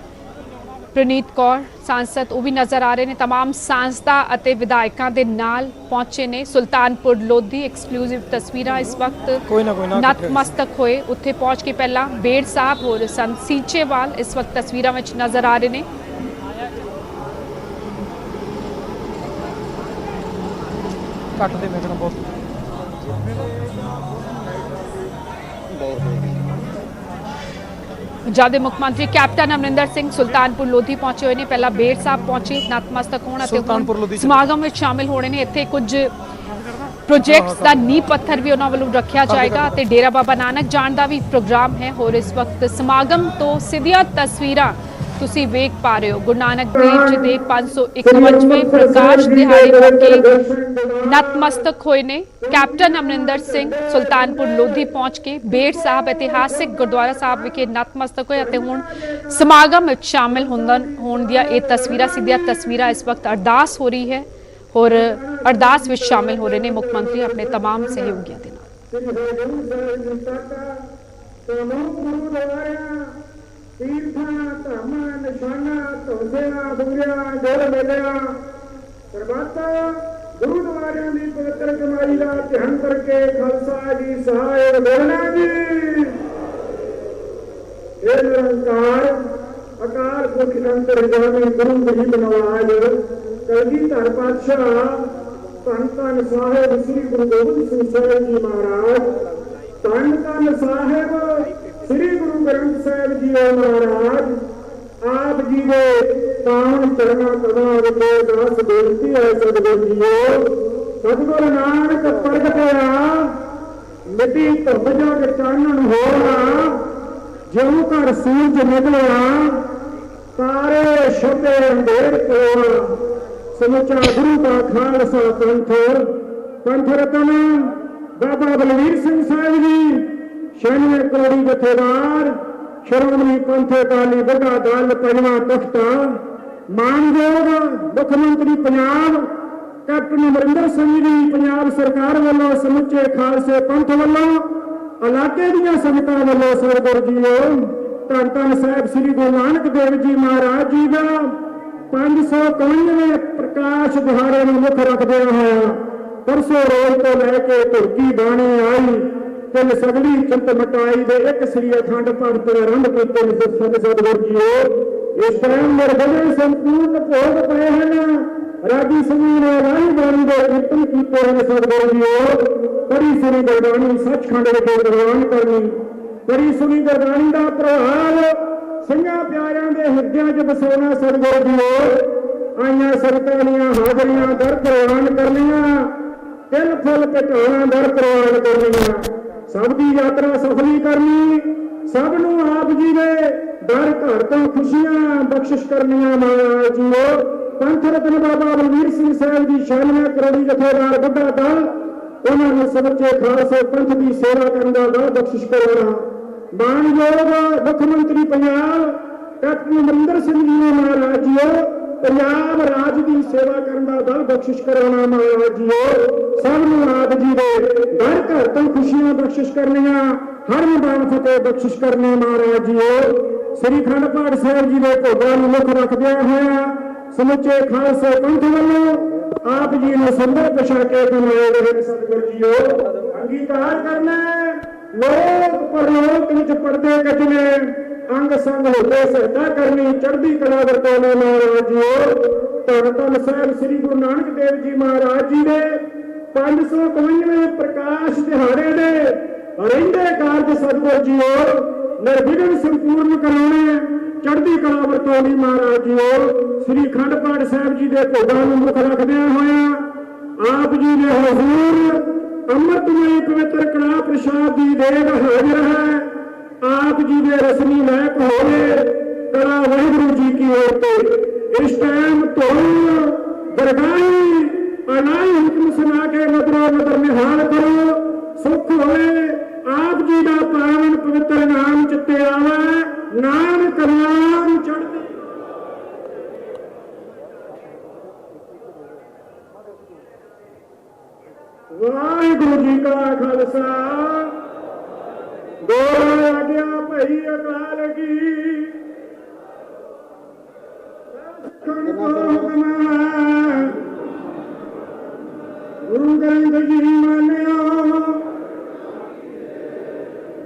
प्रणीत कौर सांसद वो भी नज़र आ रहे हैं, तमाम सांसदा अते विधायकों के नाल पहुंचे ने। सुल्तानपुर लोधी एक्सक्लूसिव तस्वीरां इस वक्त नतमस्तक होए उत्थे पहुंच के पहला बेड़ साहब और संत सीचेवाल इस वक्त तस्वीरां विच नज़र आ रहे हैं। ਕੱਟ ਦੇ ਮੈਂ ਕਹਿੰਦਾ ਬਹੁਤ ਪੰਜਾਬ ਦੇ ਮੁੱਖ ਮੰਤਰੀ ਕੈਪਟਨ ਅਮਰਿੰਦਰ ਸਿੰਘ ਸੁਲਤਾਨਪੁਰ ਲੋਧੀ ਪਹੁੰਚੇ ਹੋਏ ਨੇ। ਪਹਿਲਾਂ ਬੇਰ ਸਾਹਿਬ ਪਹੁੰਚੇ ਨਤਮਸਤਕ ਹੋਣ ਅਤੇ ਹੁਣ ਸਮਾਗਮ ਵਿੱਚ ਸ਼ਾਮਿਲ ਹੋਣੇ ਨੇ। ਇੱਥੇ ਕੁਝ ਪ੍ਰੋਜੈਕਟਸ ਦਾ ਨੀਂਹ ਪੱਥਰ ਵੀ ਉਹਨਾਂ ਵੱਲੋਂ ਰੱਖਿਆ ਜਾਏਗਾ ਤੇ ਡੇਰਾ ਬਾਬਾ ਨਾਨਕ ਜਾਣ ਦਾ ਵੀ ਪ੍ਰੋਗਰਾਮ ਹੈ। ਹੋਰ ਇਸ ਵਕਤ ਸਮਾਗਮ ਤੋਂ ਸਿੱਧੀਆਂ ਤਸਵੀਰਾਂ ਤੁਸੀਂ ਵੇਖ ਪਾ ਰਹੇ ਹੋ। ਗੁਰੂ ਨਾਨਕ ਦੇਵ ਜੀ ਦੇ 551ਵੇਂ ਪ੍ਰਕਾਸ਼ ਦਿਹਾੜੇ ਮੌਕੇ ਨਤਮਸਤਕ ਹੋਏ ਨੇ। ਕੈਪਟਨ ਅਮਰਿੰਦਰ ਸਿੰਘ ਸੁਲਤਾਨਪੁਰ ਲੋਧੀ ਪਹੁੰਚ ਕੇ ਬੇਰ ਸਾਹਿਬ ਇਤਿਹਾਸਿਕ ਗੁਰਦੁਆਰਾ ਸਾਹਿਬ ਵਿਖੇ ਨਤਮਸਤਕ ਹੋਏ ਅਤੇ ਹੁਣ ਸਮਾਗਮ ਵਿੱਚ ਸ਼ਾਮਿਲ ਹੋਣ ਦੀਆਂ ਇਹ ਤਸਵੀਰਾਂ ਸਿੱਧੀਆਂ ਤਸਵੀਰਾਂ ਇਸ ਵਕਤ ਅਰਦਾਸ ਹੋ ਰਹੀ ਹੈ और अरदास में शामिल हो रहे हैं मुख्य मंत्री अपने तमाम सहयोगियों के गुरुद्वारे की पवित्र कमाई का ध्यान करके खालसा जी सहाय बोलना जी निरंकार अकाल पुरख अंतर जामी गुरु गरीब नवाज कलगीधर पातशाह धन धन साहिब श्री गुरु गोबिंद सिंह साहिब जी महाराज धन धन साहिब श्री गुरु ग्रंथ साहिब जी महाराज आप जी के पावन चरणों कदा विखे दास बेनती है सतगुरु जीओ सतगुरु नानक प्रगटया मिट्टी धुप जग चानन होया ज्यों घर सूरज निकलिया तारे छुपे अंधेर कोया समुचा गुरु का खालसा पंथ रतन बाबा बलवीर सिंह साहिब जी 96 करोड़ी जथेदार श्रोमणी पंथ अकाली बुढ़ा दल पंजवां तख्ता मानयोग मुख्यमंत्री पंजाब कैप्टन अमरिंदर सिंह जी पंजाब सरकार वालों समुचे खालसे पंथ वालों इलाके दी संगतां वालों सतगुरु जीओ धन धन साहिब श्री गुरु नानक देव जी महाराज जी का 551वें प्रकाश दिहाड़े में मुख रखदे होया परसों रोज तो लैके धुरकी बाणी आई तिल सगली चिंत मटाई दे एक श्री अखंड पाठ पर आरंभ कीते सतगुरु जीओ इस टाइम निर्भय संपूर्ण भोग पए हैं रागी संगी ने राही बाणी दे कीर्तन कीते हैं सतगुरु जीओ बड़ी सुनी गुरबाणी सचखंड विखे प्रवान करनी बड़ी सुनी गुरबाणी का प्रभाव ਸਿੰਘਾਂ ਪਿਆਰਿਆਂ ਦੇ ਹਿਰਦਿਆਂ 'ਚ ਵਸਾਉਣਾ ਸਤਿਗੁਰੂ ਜੀਓ ਆਈਆਂ ਸੰਗਤਾਂ ਦੀਆਂ ਹਾਜ਼ਰੀਆਂ ਦਰ ਪ੍ਰਵਾਨ ਕਰਨੀਆਂ ਤਿਲ ਫੁੱਲ ਘਟਾਉਣਾ ਦਰ ਪ੍ਰਵਾਨ ਕਰਨੀਆਂ ਸਭ ਦੀ ਯਾਤਰਾ ਸਫਲੀ ਕਰਨੀ ਸਭ ਨੂੰ ਆਪ ਜੀ ਦੇ ਦਰ ਘਰ ਤੋਂ ਖੁਸ਼ੀਆਂ ਬਖਸ਼ਿਸ਼ ਕਰਨੀਆਂ ਮਹਾਰਾਜ ਜੀਓ ਪੰਥ ਰਤਨ ਬਾਬਾ ਬਲਵੀਰ ਸਿੰਘ ਸਾਹਿਬ ਜੀ 96 ਕਰੋੜੀ ਜਥੇਦਾਰ ਵੱਡਾ ਦਲ ਉਹਨਾਂ ਨੂੰ ਸਮੁੱਚੇ ਖਾਲਸੇ ਪੰਥ ਦੀ ਸੇਵਾ ਕਰਨ ਦਾ ਬਲ ਬਖਸ਼ਿਸ਼ ਕਰਨਾ मानयोग मुख्यमंत्री पंजाब कैप्टन अमरिंदर सिंह जी ने महाराज जीओ पंजाब राज की सेवा करने का बल बख्शिश कराना महाराज जीओ सब आप जी के घर घर तो खुशियां बख्शिश करनिया हर मैदान फतेह बख्शिश करने महाराज जीओ श्री खंड पाठ साहिब जी के भोगां नूं मुख रखदिया होया समुचे खालसे पंथ वालों आप जी ने संदर पछा के बनाए गए सतगुरु जीओ अंगीकार करना लोक परलोक विच पड़दे कजने अंग संग होते सहायता करनी चढ़दी कला वरतौने महाराज जीओ धन धन साहिब श्री गुरु नानक देव जी महाराज जी दे 551वें प्रकाश दिहाड़े दे रहिंदे कारज सतगुरु जीओ निर्विघन संपूर्ण कराने चढ़दी कला वरतौनी महाराज जीओ श्री खंड पाठ साहिब जी दे भोगां नूं मुख रखदियां होया आप जी ने हुजूर अमृतमय पवित्र कड़ा प्रसाद की देव हाजिर है आप जी के रसमी महक होवे कड़ा वाहिगुरु जी की ओर तो इस टाइम तो दरगाही अनाई हुक्म सुना के नजरों नजर निहाल करो सुख होए आप जी का पावन पवित्र नाम चित्ते आवे नाम कल्याण चढ़ती वाहिगुरु जी का खालसा गोरा आज्ञा भई अकाल की गुरु ग्रंथ जी मान्यो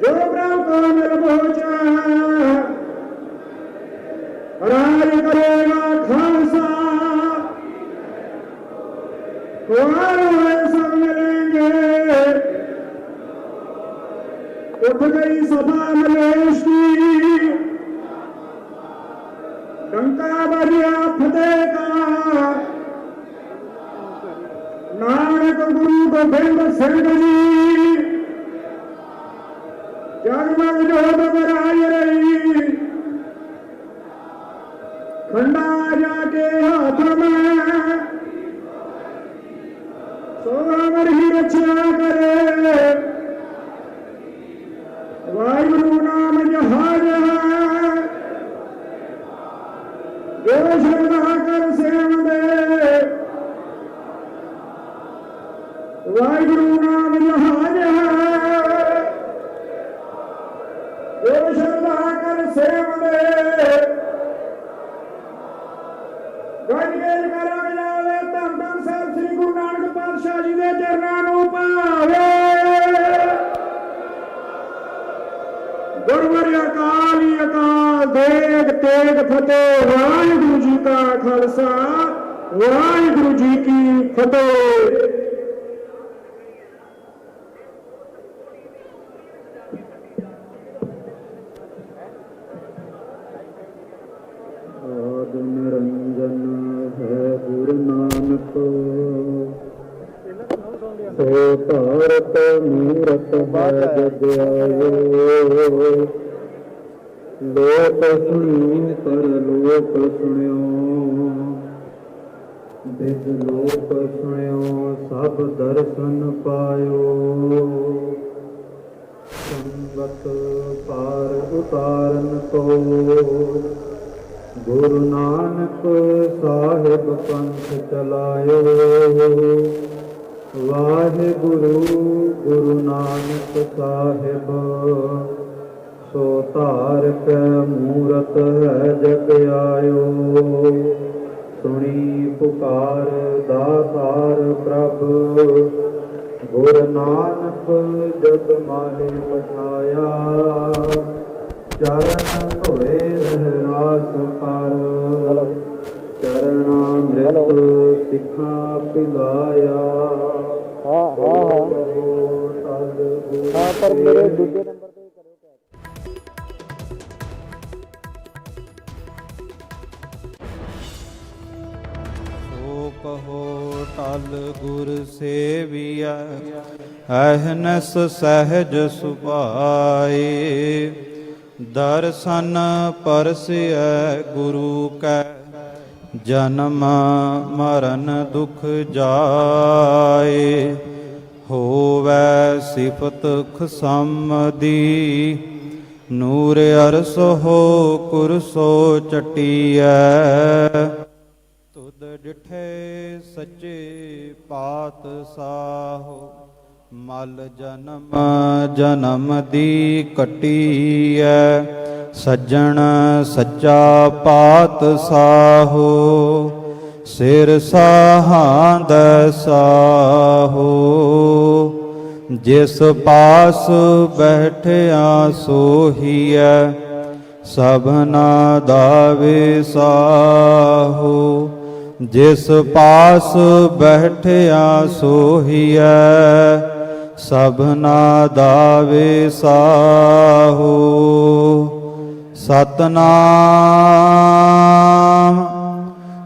जो ब्रह्म को निर्भोचा राज करेगा खालसा कुंवर ऐसा उठ गई सभा मलेश की, डंका बजिया फतेह का, नानक गुरु गोबिंद सिंह जी, जगमग जोत बराई रही, खंडा जाके हाथ में, सोवर ही रचना करे, वाहिगुरु नाम जहाज है, जो श्रद्धा कर सेव दे, वाहिगुरु नाम जहाज है, जो श्रद्धा कर सेव दे, गज गेल कर जावे धन धन ਸਾਹਿਬ ਸ੍ਰੀ ਗੁਰੂ ਨਾਨਕ ਪਾਤਸ਼ਾਹ ਜੀ ਦੇ ਚਰਨਾਂ ਨੂੰ ਭਾਵੇ। ਗੁਰਮੁਖ ਅਕਾਲ ਹੀ ਅਕਾਲ, ਦੇਗ ਤੇਗ ਫਤਿਹ। ਵਾਹਿਗੁਰੂ ਜੀ ਕਾ ਖਾਲਸਾ, ਵਾਹਿਗੁਰੂ ਜੀ ਕੀ ਫਤਿਹ। ਆਦਿ ਨਿਰੰਜਨ ਹੈ ਗੁਰੂ ਨਾਨਕ, ਸੋ ਧਾਰਤ ਮੂਰਤ ਹੈ ਜਗ ਆਇਓ। ਲੋਕ ਸੁਣੀ ਪਰ ਲੋਕ ਸੁਣਿਓ, ਦਿਜ ਲੋਕ ਸੁਣਿਓ ਸਭ ਦਰਸ਼ਨ ਪਾਇਓ। ਸੰਗਤ ਪਾਰ ਉਤਾਰਨ ਕੋ ਗੁਰੂ ਨਾਨਕ ਸਾਹਿਬ ਪੰਥ ਚਲਾਇਓ। ਵਾਹਿਗੁਰੂ ਗੁਰੂ ਨਾਨਕ ਸਾਹਿਬ, ਸੋ ਧਾਰ ਕੈ ਮੂਰਤ ਹੈ ਜਗ ਆਇਓ। ਸੁਣੀ ਪੁਕਾਰ ਦਾਤਾਰ ਪ੍ਰਭ, ਗੁਰੂ ਨਾਨਕ ਜਗ ਮਾਹੇ ਪਠਾਇਆ। ਚਰਨ ਧੋਏ ਰਹਿਰਾਸ ਕਰ, ਚਰਨਾਮ੍ਰਿਤ ਸਿੱਖਾਂ ਪਿਲਾਇਆ। ਪਰ ਮੇਰੇ ਦੂਜੇ ਨੰਬਰ ਤੇ ਸੋ ਕਹੋ ਟਲ ਗੁਰ ਸੇਵੀਐ, ਅਹਨਸ ਸਹਿਜ ਸੁਭਾਏ। ਦਰਸ਼ਨ ਪਰਸਿਐ ਗੁਰੂ ਕੈ, ਜਨਮ ਮਰਨ ਦੁਖ ਜਾਏ। ਹੋਵੈ ਸਿਫਤ ਖਸਮ ਦੀ, ਨੂਰ ਅਰਸ ਹੋ ਕੁਰਸੋ ਚਟੀਐ। ਤੁਧ ਡਿਠੇ ਸੱਚੇ ਪਾਤਸ਼ਾਹ, ਮਲ ਜਨਮ ਜਨਮ ਦੀ ਕੱਟੀਐ। ਸੱਜਣ ਸੱਚਾ ਪਾਤਸ਼ਾਹੋ, ਸਿਰ ਸਾਹਾਂਦ ਸਾਹੋ। ਜਿਸ ਪਾਸ ਬੈਠਿਆ ਸੋਹੀਐ, ਸਭਨਾ ਦਾ ਵਿਸਾਹੋ। ਜਿਸ ਪਾਸ ਬੈਠਿਆ ਸੋਹੀਐ, ਸਭਨਾ ਦਾ ਵਿਸਾਹੋ। ਸਤਨਾਮ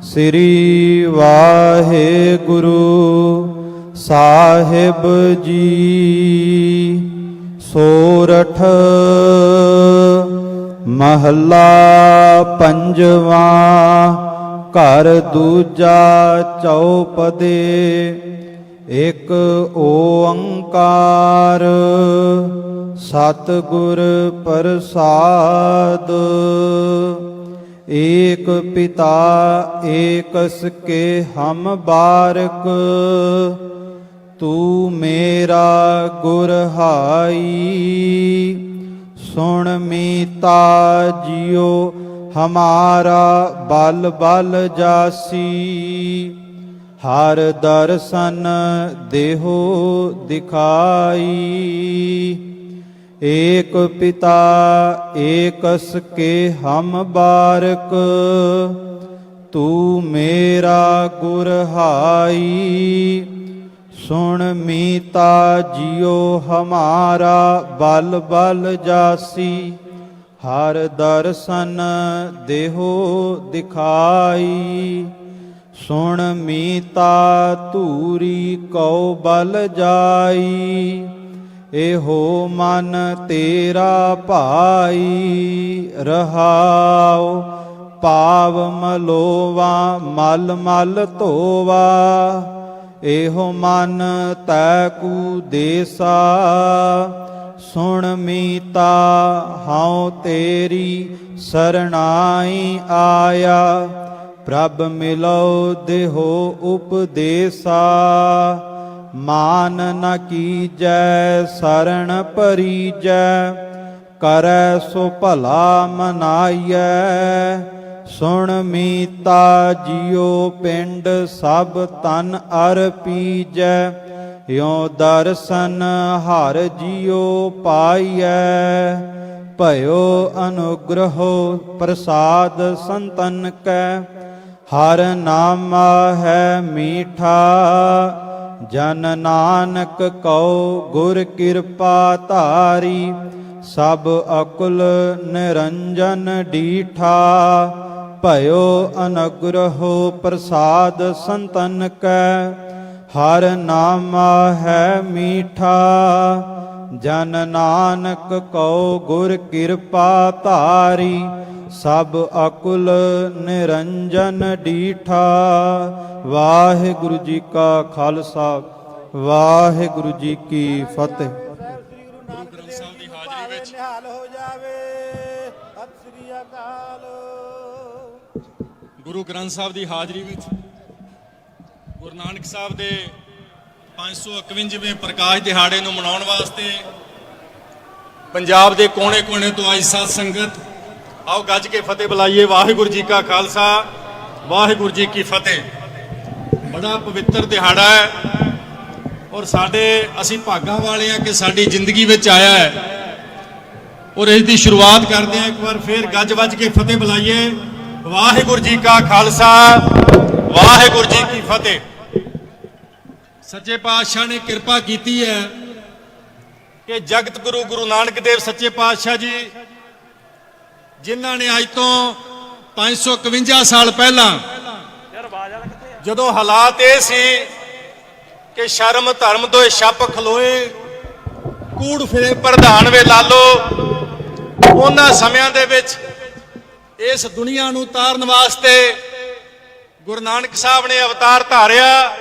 ਸ੍ਰੀ ਵਾਹਿਗੁਰੂ ਸਾਹਿਬ ਜੀ। ਸੋਰਠ ਮਹੱਲਾ ਪੰਜਵਾਂ। ਘਰ ਦੂਜਾ ਚੌਪਦੇ, ਇਕ ਓੰਕਾਰ ਸਤਿਗੁਰ ਪ੍ਰਸਾਦ। ਏਕ ਪਿਤਾ ਏਕਸ ਕੇ ਹਮ ਬਾਰਕ, ਤੂ ਮੇਰਾ ਗੁਰ ਹਾਈ। ਸੁਣ ਮੀਤਾ ਜਿਉ ਹਮਾਰਾ ਬਲ ਬਲ ਜਾਸੀ। ਹਰ ਦਰਸ਼ਨ ਦੇਹੋ ਦਿਖਾਈ। ਏਕ ਪਿਤਾ ਏਕਸ ਕੇ ਹਮ ਬਾਰਕ, ਤੂ ਮੇਰਾ ਗੁਰ ਹਾਈ। सुन मीता जियो हमारा बल बल जासी। हर दर्शन देहो दिखाई। सुन मीता तूरी कौ बल जाई। एहो मन तेरा भाई रहाओ। पाव मलोवा मल मल धोवा। एहो मन तैकू देसा। सुन मीता हाउ तेरी सरनाई आया। प्रभ मिलो देहो उपदेसा। मान न कीजै शरण परीजै। करै सो भला मनाइयै। सुन मीता जियो पिंड सब तन अर्पीजै। यों दर्शन हर जियो पाइयै। भयो अनुग्रहो प्रसाद संतन कै। हर नामा है मीठा। जन नानक कौ गुर कृपा धारी। सब अकुल निरंजन डीठा। भयो अनुग्रहो प्रसाद संतन कै। हर नामा है मीठा। जन नानक कौ गुर कृपा धारी। सब अकुल निरंजन डीठा। वाहिगुरु जी का खालसा वाहिगुरु जी की फतेह। ਗੁਰੂ ਗ੍ਰੰਥ ਸਾਹਿਬ ਦੀ ਹਾਜ਼ਰੀ ਵਿੱਚ ਗੁਰੂ ਨਾਨਕ ਸਾਹਿਬ ਦੇ 551ਵੇਂ ਪ੍ਰਕਾਸ਼ ਦਿਹਾੜੇ ਨੂੰ ਮਨਾਉਣ ਵਾਸਤੇ ਪੰਜਾਬ ਦੇ ਕੋਨੇ-ਕੋਨੇ ਤੋਂ ਆਈ ਸਾਧ ਸੰਗਤ, ਆਓ ਗੱਜ ਕੇ ਫਤਿਹ ਬੁਲਾਈਏ। ਵਾਹਿਗੁਰੂ ਜੀ ਕਾ ਖਾਲਸਾ ਵਾਹਿਗੁਰੂ ਜੀ ਕੀ ਫਤਿਹ। ਬੜਾ ਪਵਿੱਤਰ ਦਿਹਾੜਾ ਹੈ ਔਰ ਅਸੀਂ ਭਾਗਾਂ ਵਾਲੇ ਹਾਂ ਕਿ ਸਾਡੀ ਜ਼ਿੰਦਗੀ ਵਿੱਚ ਆਇਆ ਹੈ ਔਰ ਇਸ ਦੀ ਸ਼ੁਰੂਆਤ ਕਰਦੇ ਹਾਂ। ਇੱਕ ਵਾਰ ਫੇਰ ਗੱਜ ਵੱਜ ਕੇ ਫਤਿਹ ਬੁਲਾਈਏ। ਵਾਹਿਗੁਰੂ ਜੀ ਕਾ ਖਾਲਸਾ ਵਾਹਿਗੁਰੂ ਜੀ ਕੀ ਫਤਿਹ। ਸੱਚੇ ਪਾਤਸ਼ਾਹ ਨੇ ਕਿਰਪਾ ਕੀਤੀ ਹੈ ਕਿ ਜਗਤ ਗੁਰੂ ਗੁਰੂ ਨਾਨਕ ਦੇਵ ਸੱਚੇ ਪਾਤਸ਼ਾਹ ਜੀ, ਜਿਨ੍ਹਾਂ ਨੇ ਅੱਜ ਤੋਂ 551 ਸਾਲ ਪਹਿਲਾਂ, ਜਦੋਂ ਹਾਲਾਤ ਇਹ ਸੀ ਕਿ ਸ਼ਰਮ ਧਰਮ ਦੋਏ ਛੱਪ ਖਲੋਏ, ਕੂੜ ਫਿਰੇ ਪ੍ਰਧਾਨ ਵੇ ਲਾਲੋ, ਉਹਨਾਂ ਸਮਿਆਂ ਦੇ ਵਿੱਚ ਇਸ ਦੁਨੀਆ ਨੂੰ ਤਾਰਨ ਵਾਸਤੇ ਗੁਰੂ ਨਾਨਕ ਸਾਹਿਬ ਨੇ ਅਵਤਾਰ ਧਾਰਿਆ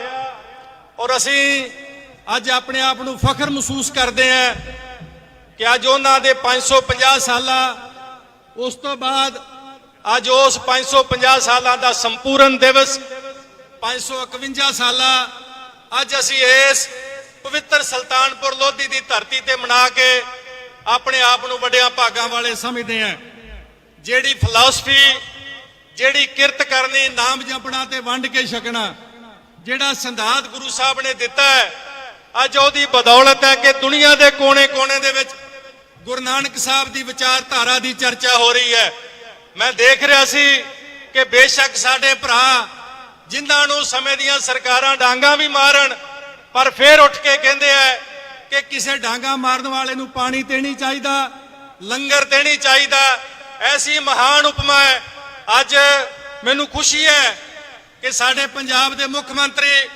ਔਰ ਅਸੀਂ ਅੱਜ ਆਪਣੇ ਆਪ ਨੂੰ ਫਖਰ ਮਹਿਸੂਸ ਕਰਦੇ ਹਾਂ ਕਿ ਅੱਜ ਉਹਨਾਂ ਦੇ 550 ਸਾਲਾਂ, ਉਸ ਤੋਂ ਬਾਅਦ ਅੱਜ ਉਸ 550 ਸਾਲਾਂ ਦਾ ਸੰਪੂਰਨ ਦਿਵਸ 551 ਸਾਲਾਂ ਅੱਜ ਅਸੀਂ ਇਸ ਪਵਿੱਤਰ ਸੁਲਤਾਨਪੁਰ ਲੋਧੀ ਦੀ ਧਰਤੀ ਤੇ ਮਨਾ ਕੇ ਆਪਣੇ ਆਪ ਨੂੰ ਵੱਡਿਆਂ ਭਾਗਾਂ ਵਾਲੇ ਸਮਝਦੇ ਹਾਂ। ਜਿਹੜੀ ਫਿਲਾਸਫੀ, ਜਿਹੜੀ ਕਿਰਤ ਕਰਨੀ, ਨਾਮ ਜਪਣਾ ਤੇ ਵੰਡ ਕੇ ਛਕਣਾ, ਜਿਹੜਾ ਸਿਧਾਂਤ ਗੁਰੂ ਸਾਹਿਬ ਨੇ ਦਿੱਤਾ ਹੈ, ਅੱਜ ਉਹਦੀ ਬਦੌਲਤ ਹੈ ਕਿ ਦੁਨੀਆ ਦੇ ਕੋਨੇ-ਕੋਨੇ ਦੇ ਵਿੱਚ ਗੁਰੂ ਨਾਨਕ ਸਾਹਿਬ ਦੀ ਵਿਚਾਰਧਾਰਾ ਦੀ ਚਰਚਾ ਹੋ ਰਹੀ ਹੈ। ਮੈਂ ਦੇਖ ਰਿਹਾ ਸੀ ਕਿ ਬੇਸ਼ੱਕ ਸਾਡੇ ਭਰਾ, ਜਿਨ੍ਹਾਂ ਨੂੰ ਸਮੇਂ ਦੀਆਂ ਸਰਕਾਰਾਂ ਡਾਂਗਾ ਵੀ ਮਾਰਨ, ਪਰ ਫੇਰ ਉੱਠ ਕੇ ਕਹਿੰਦੇ ਆ ਕਿ ਕਿਸੇ ਡਾਂਗਾ ਮਾਰਨ ਵਾਲੇ ਨੂੰ ਪਾਣੀ ਤੇ ਨਹੀਂ ਚਾਹੀਦਾ, ਲੰਗਰ ਤੇ ਨਹੀਂ ਚਾਹੀਦਾ। ਐਸੀ ਮਹਾਨ ਉਪਮਾ ਹੈ। ਅੱਜ ਮੈਨੂੰ ਖੁਸ਼ੀ ਹੈ ਕਿ ਸਾਡੇ ਪੰਜਾਬ ਦੇ ਮੁੱਖ ਮੰਤਰੀ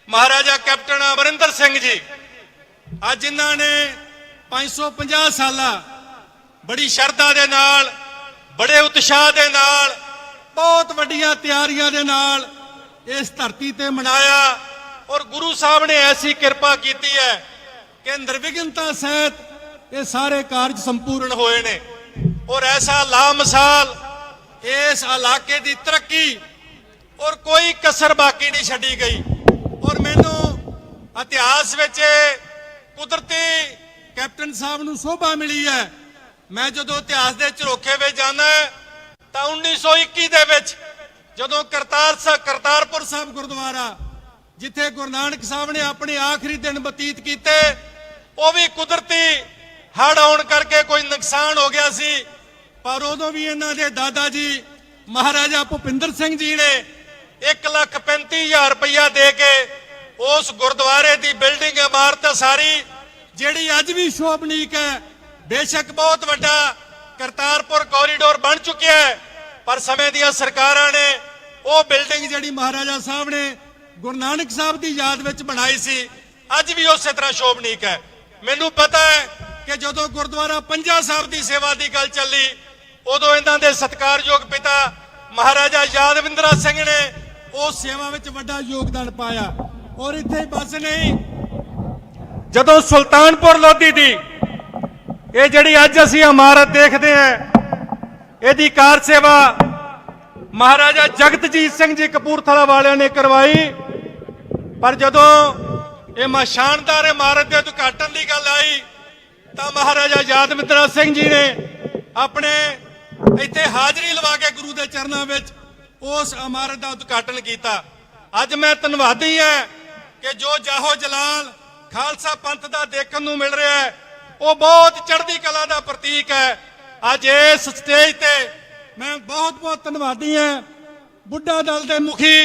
ਮਹਾਰਾਜਾ ਕੈਪਟਨ ਅਮਰਿੰਦਰ ਸਿੰਘ ਜੀ, ਅੱਜ ਇਹਨਾਂ ਨੇ 550 ਸਾਲਾਂ ਬੜੀ ਸ਼ਰਧਾ ਦੇ ਨਾਲ, ਬੜੇ ਉਤਸ਼ਾਹ ਦੇ ਨਾਲ, ਬਹੁਤ ਵੱਡੀਆਂ ਤਿਆਰੀਆਂ ਦੇ ਨਾਲ ਇਸ ਧਰਤੀ ਤੇ ਮਨਾਇਆ ਔਰ ਗੁਰੂ ਸਾਹਿਬ ਨੇ ਐਸੀ ਕਿਰਪਾ ਕੀਤੀ ਹੈ ਕਿ ਨਿਰਵਿਘਨਤਾ ਸਹਿਤ ਇਹ ਸਾਰੇ ਕਾਰਜ ਸੰਪੂਰਨ ਹੋਏ ਨੇ ਔਰ ਐਸਾ ਲਾਮਿਸਾਲ ਇਸ ਇਲਾਕੇ ਦੀ ਤਰੱਕੀ ਔਰ ਕੋਈ ਕਸਰ ਬਾਕੀ ਨਹੀਂ ਛੱਡੀ ਗਈ। ਔਰ ਮੈਨੂੰ ਇਤਿਹਾਸ ਵਿੱਚ ਕੁਦਰਤੀ ਕੈਪਟਨ ਸਾਹਿਬ ਨੂੰ ਸੋਭਾ ਮਿਲੀ ਹੈ। ਮੈਂ ਜਦੋਂ ਇਤਿਹਾਸ ਦੇ ਝਰੋਖੇ ਵਿੱਚ ਜਾਂਦਾ ਤਾਂ 1921 ਦੇ ਵਿੱਚ ਜਦੋਂ ਕਰਤਾਰਪੁਰ ਸਾਹਿਬ ਗੁਰਦੁਆਰਾ, ਜਿੱਥੇ ਗੁਰੂ ਨਾਨਕ ਸਾਹਿਬ ਨੇ ਆਪਣੇ ਆਖਰੀ ਦਿਨ ਬਤੀਤ ਕੀਤੇ, ਉਹ ਵੀ ਕੁਦਰਤੀ ਹੜ੍ਹ ਆਉਣ ਕਰਕੇ ਕੋਈ ਨੁਕਸਾਨ ਹੋ ਗਿਆ ਸੀ, ਪਰ ਉਦੋਂ ਵੀ ਇਹਨਾਂ ਦੇ ਦਾਦਾ ਜੀ ਮਹਾਰਾਜਾ ਭੁਪਿੰਦਰ ਸਿੰਘ ਜੀ ਨੇ 1,35,000 ਰੁਪਇਆ ਦੇ ਕੇ उस गुरुद्वारे की बिल्डिंग इमारत सारी जिहड़ी अज भी शोभनीक है। बेशक बहुत वड्डा करतारपुर कॉरीडोर बन चुकिया है, पर समय दियां सरकारां ने वो बिल्डिंग जिहड़ी महाराजा साहब ने गुरु नानक साहब की याद विच बनाई सी अज भी उस तरह शोभनीक है। मैनूं पता है कि जदों गुरुद्वारा पंजा साहब की सेवा की गल चली उदों इन्हां दे सत्कारयोग पिता महाराजा यादविंद्रा सिंह ने उस सेवा विच वड्डा योगदान पाया। और इत्थे ही बस नहीं, जदों सुल्तानपुर लोधी दी ये जिहड़ी अज असीं इमारत देखते हैं इहदी कार सेवा महाराजा जगतजीत सिंह जी कपूरथला वालियां ने करवाई। पर जदों ये शानदार इमारत के उद्घाटन की गल आई तो महाराजा यादविंद्रा सिंह जी ने अपने इत्थे हाजरी लवा के गुरु के चरणों में उस इमारत का उद्घाटन किया। अज मैं धन्नवादी है कि जो जाहो जलाल खालसा पंथ का देखने को मिल रहा है वो बहुत चढ़ती कला का प्रतीक है। अज इस स्टेज ते मैं बहुत बहुत धन्नवादी है। बुढ़ा दल के मुखी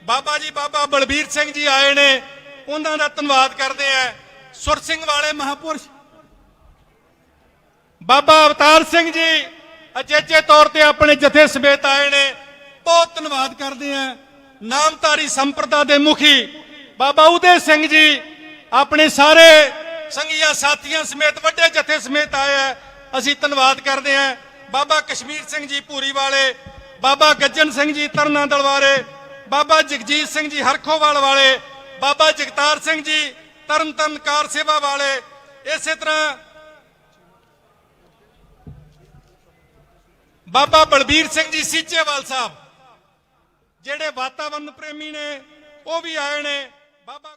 बाबा जी बाबा बलबीर सिंह जी आए ने, उन्हों का धन्नवाद करते हैं। सुर सिंह वाले महापुरुष बाबा अवतार सिंह जी अचेचे तौर पर अपने जथे समेत आए ने, बहुत धन्नवाद करते हैं। नामधारी संप्रदा के मुखी बाबा उदय सिंह जी अपने सारे संगिया साथियों समेत वड्डे जथे समेत आए हैं, असीं धन्नवाद करते हैं। बाबा कश्मीर सिंह जी भूरी वाले, बाबा गज्जन सिंह जी तरना दलवारे, बाबा जगजीत सिंह जी हरखोवाल वाले, बाबा जगतार सिंह जी तरन तारण कार सेवा वाले, इस तरह बाबा बलबीर सिंह जी सीचेवाल साहब जेडे वातावरण प्रेमी ने वो भी आए ने। बाबा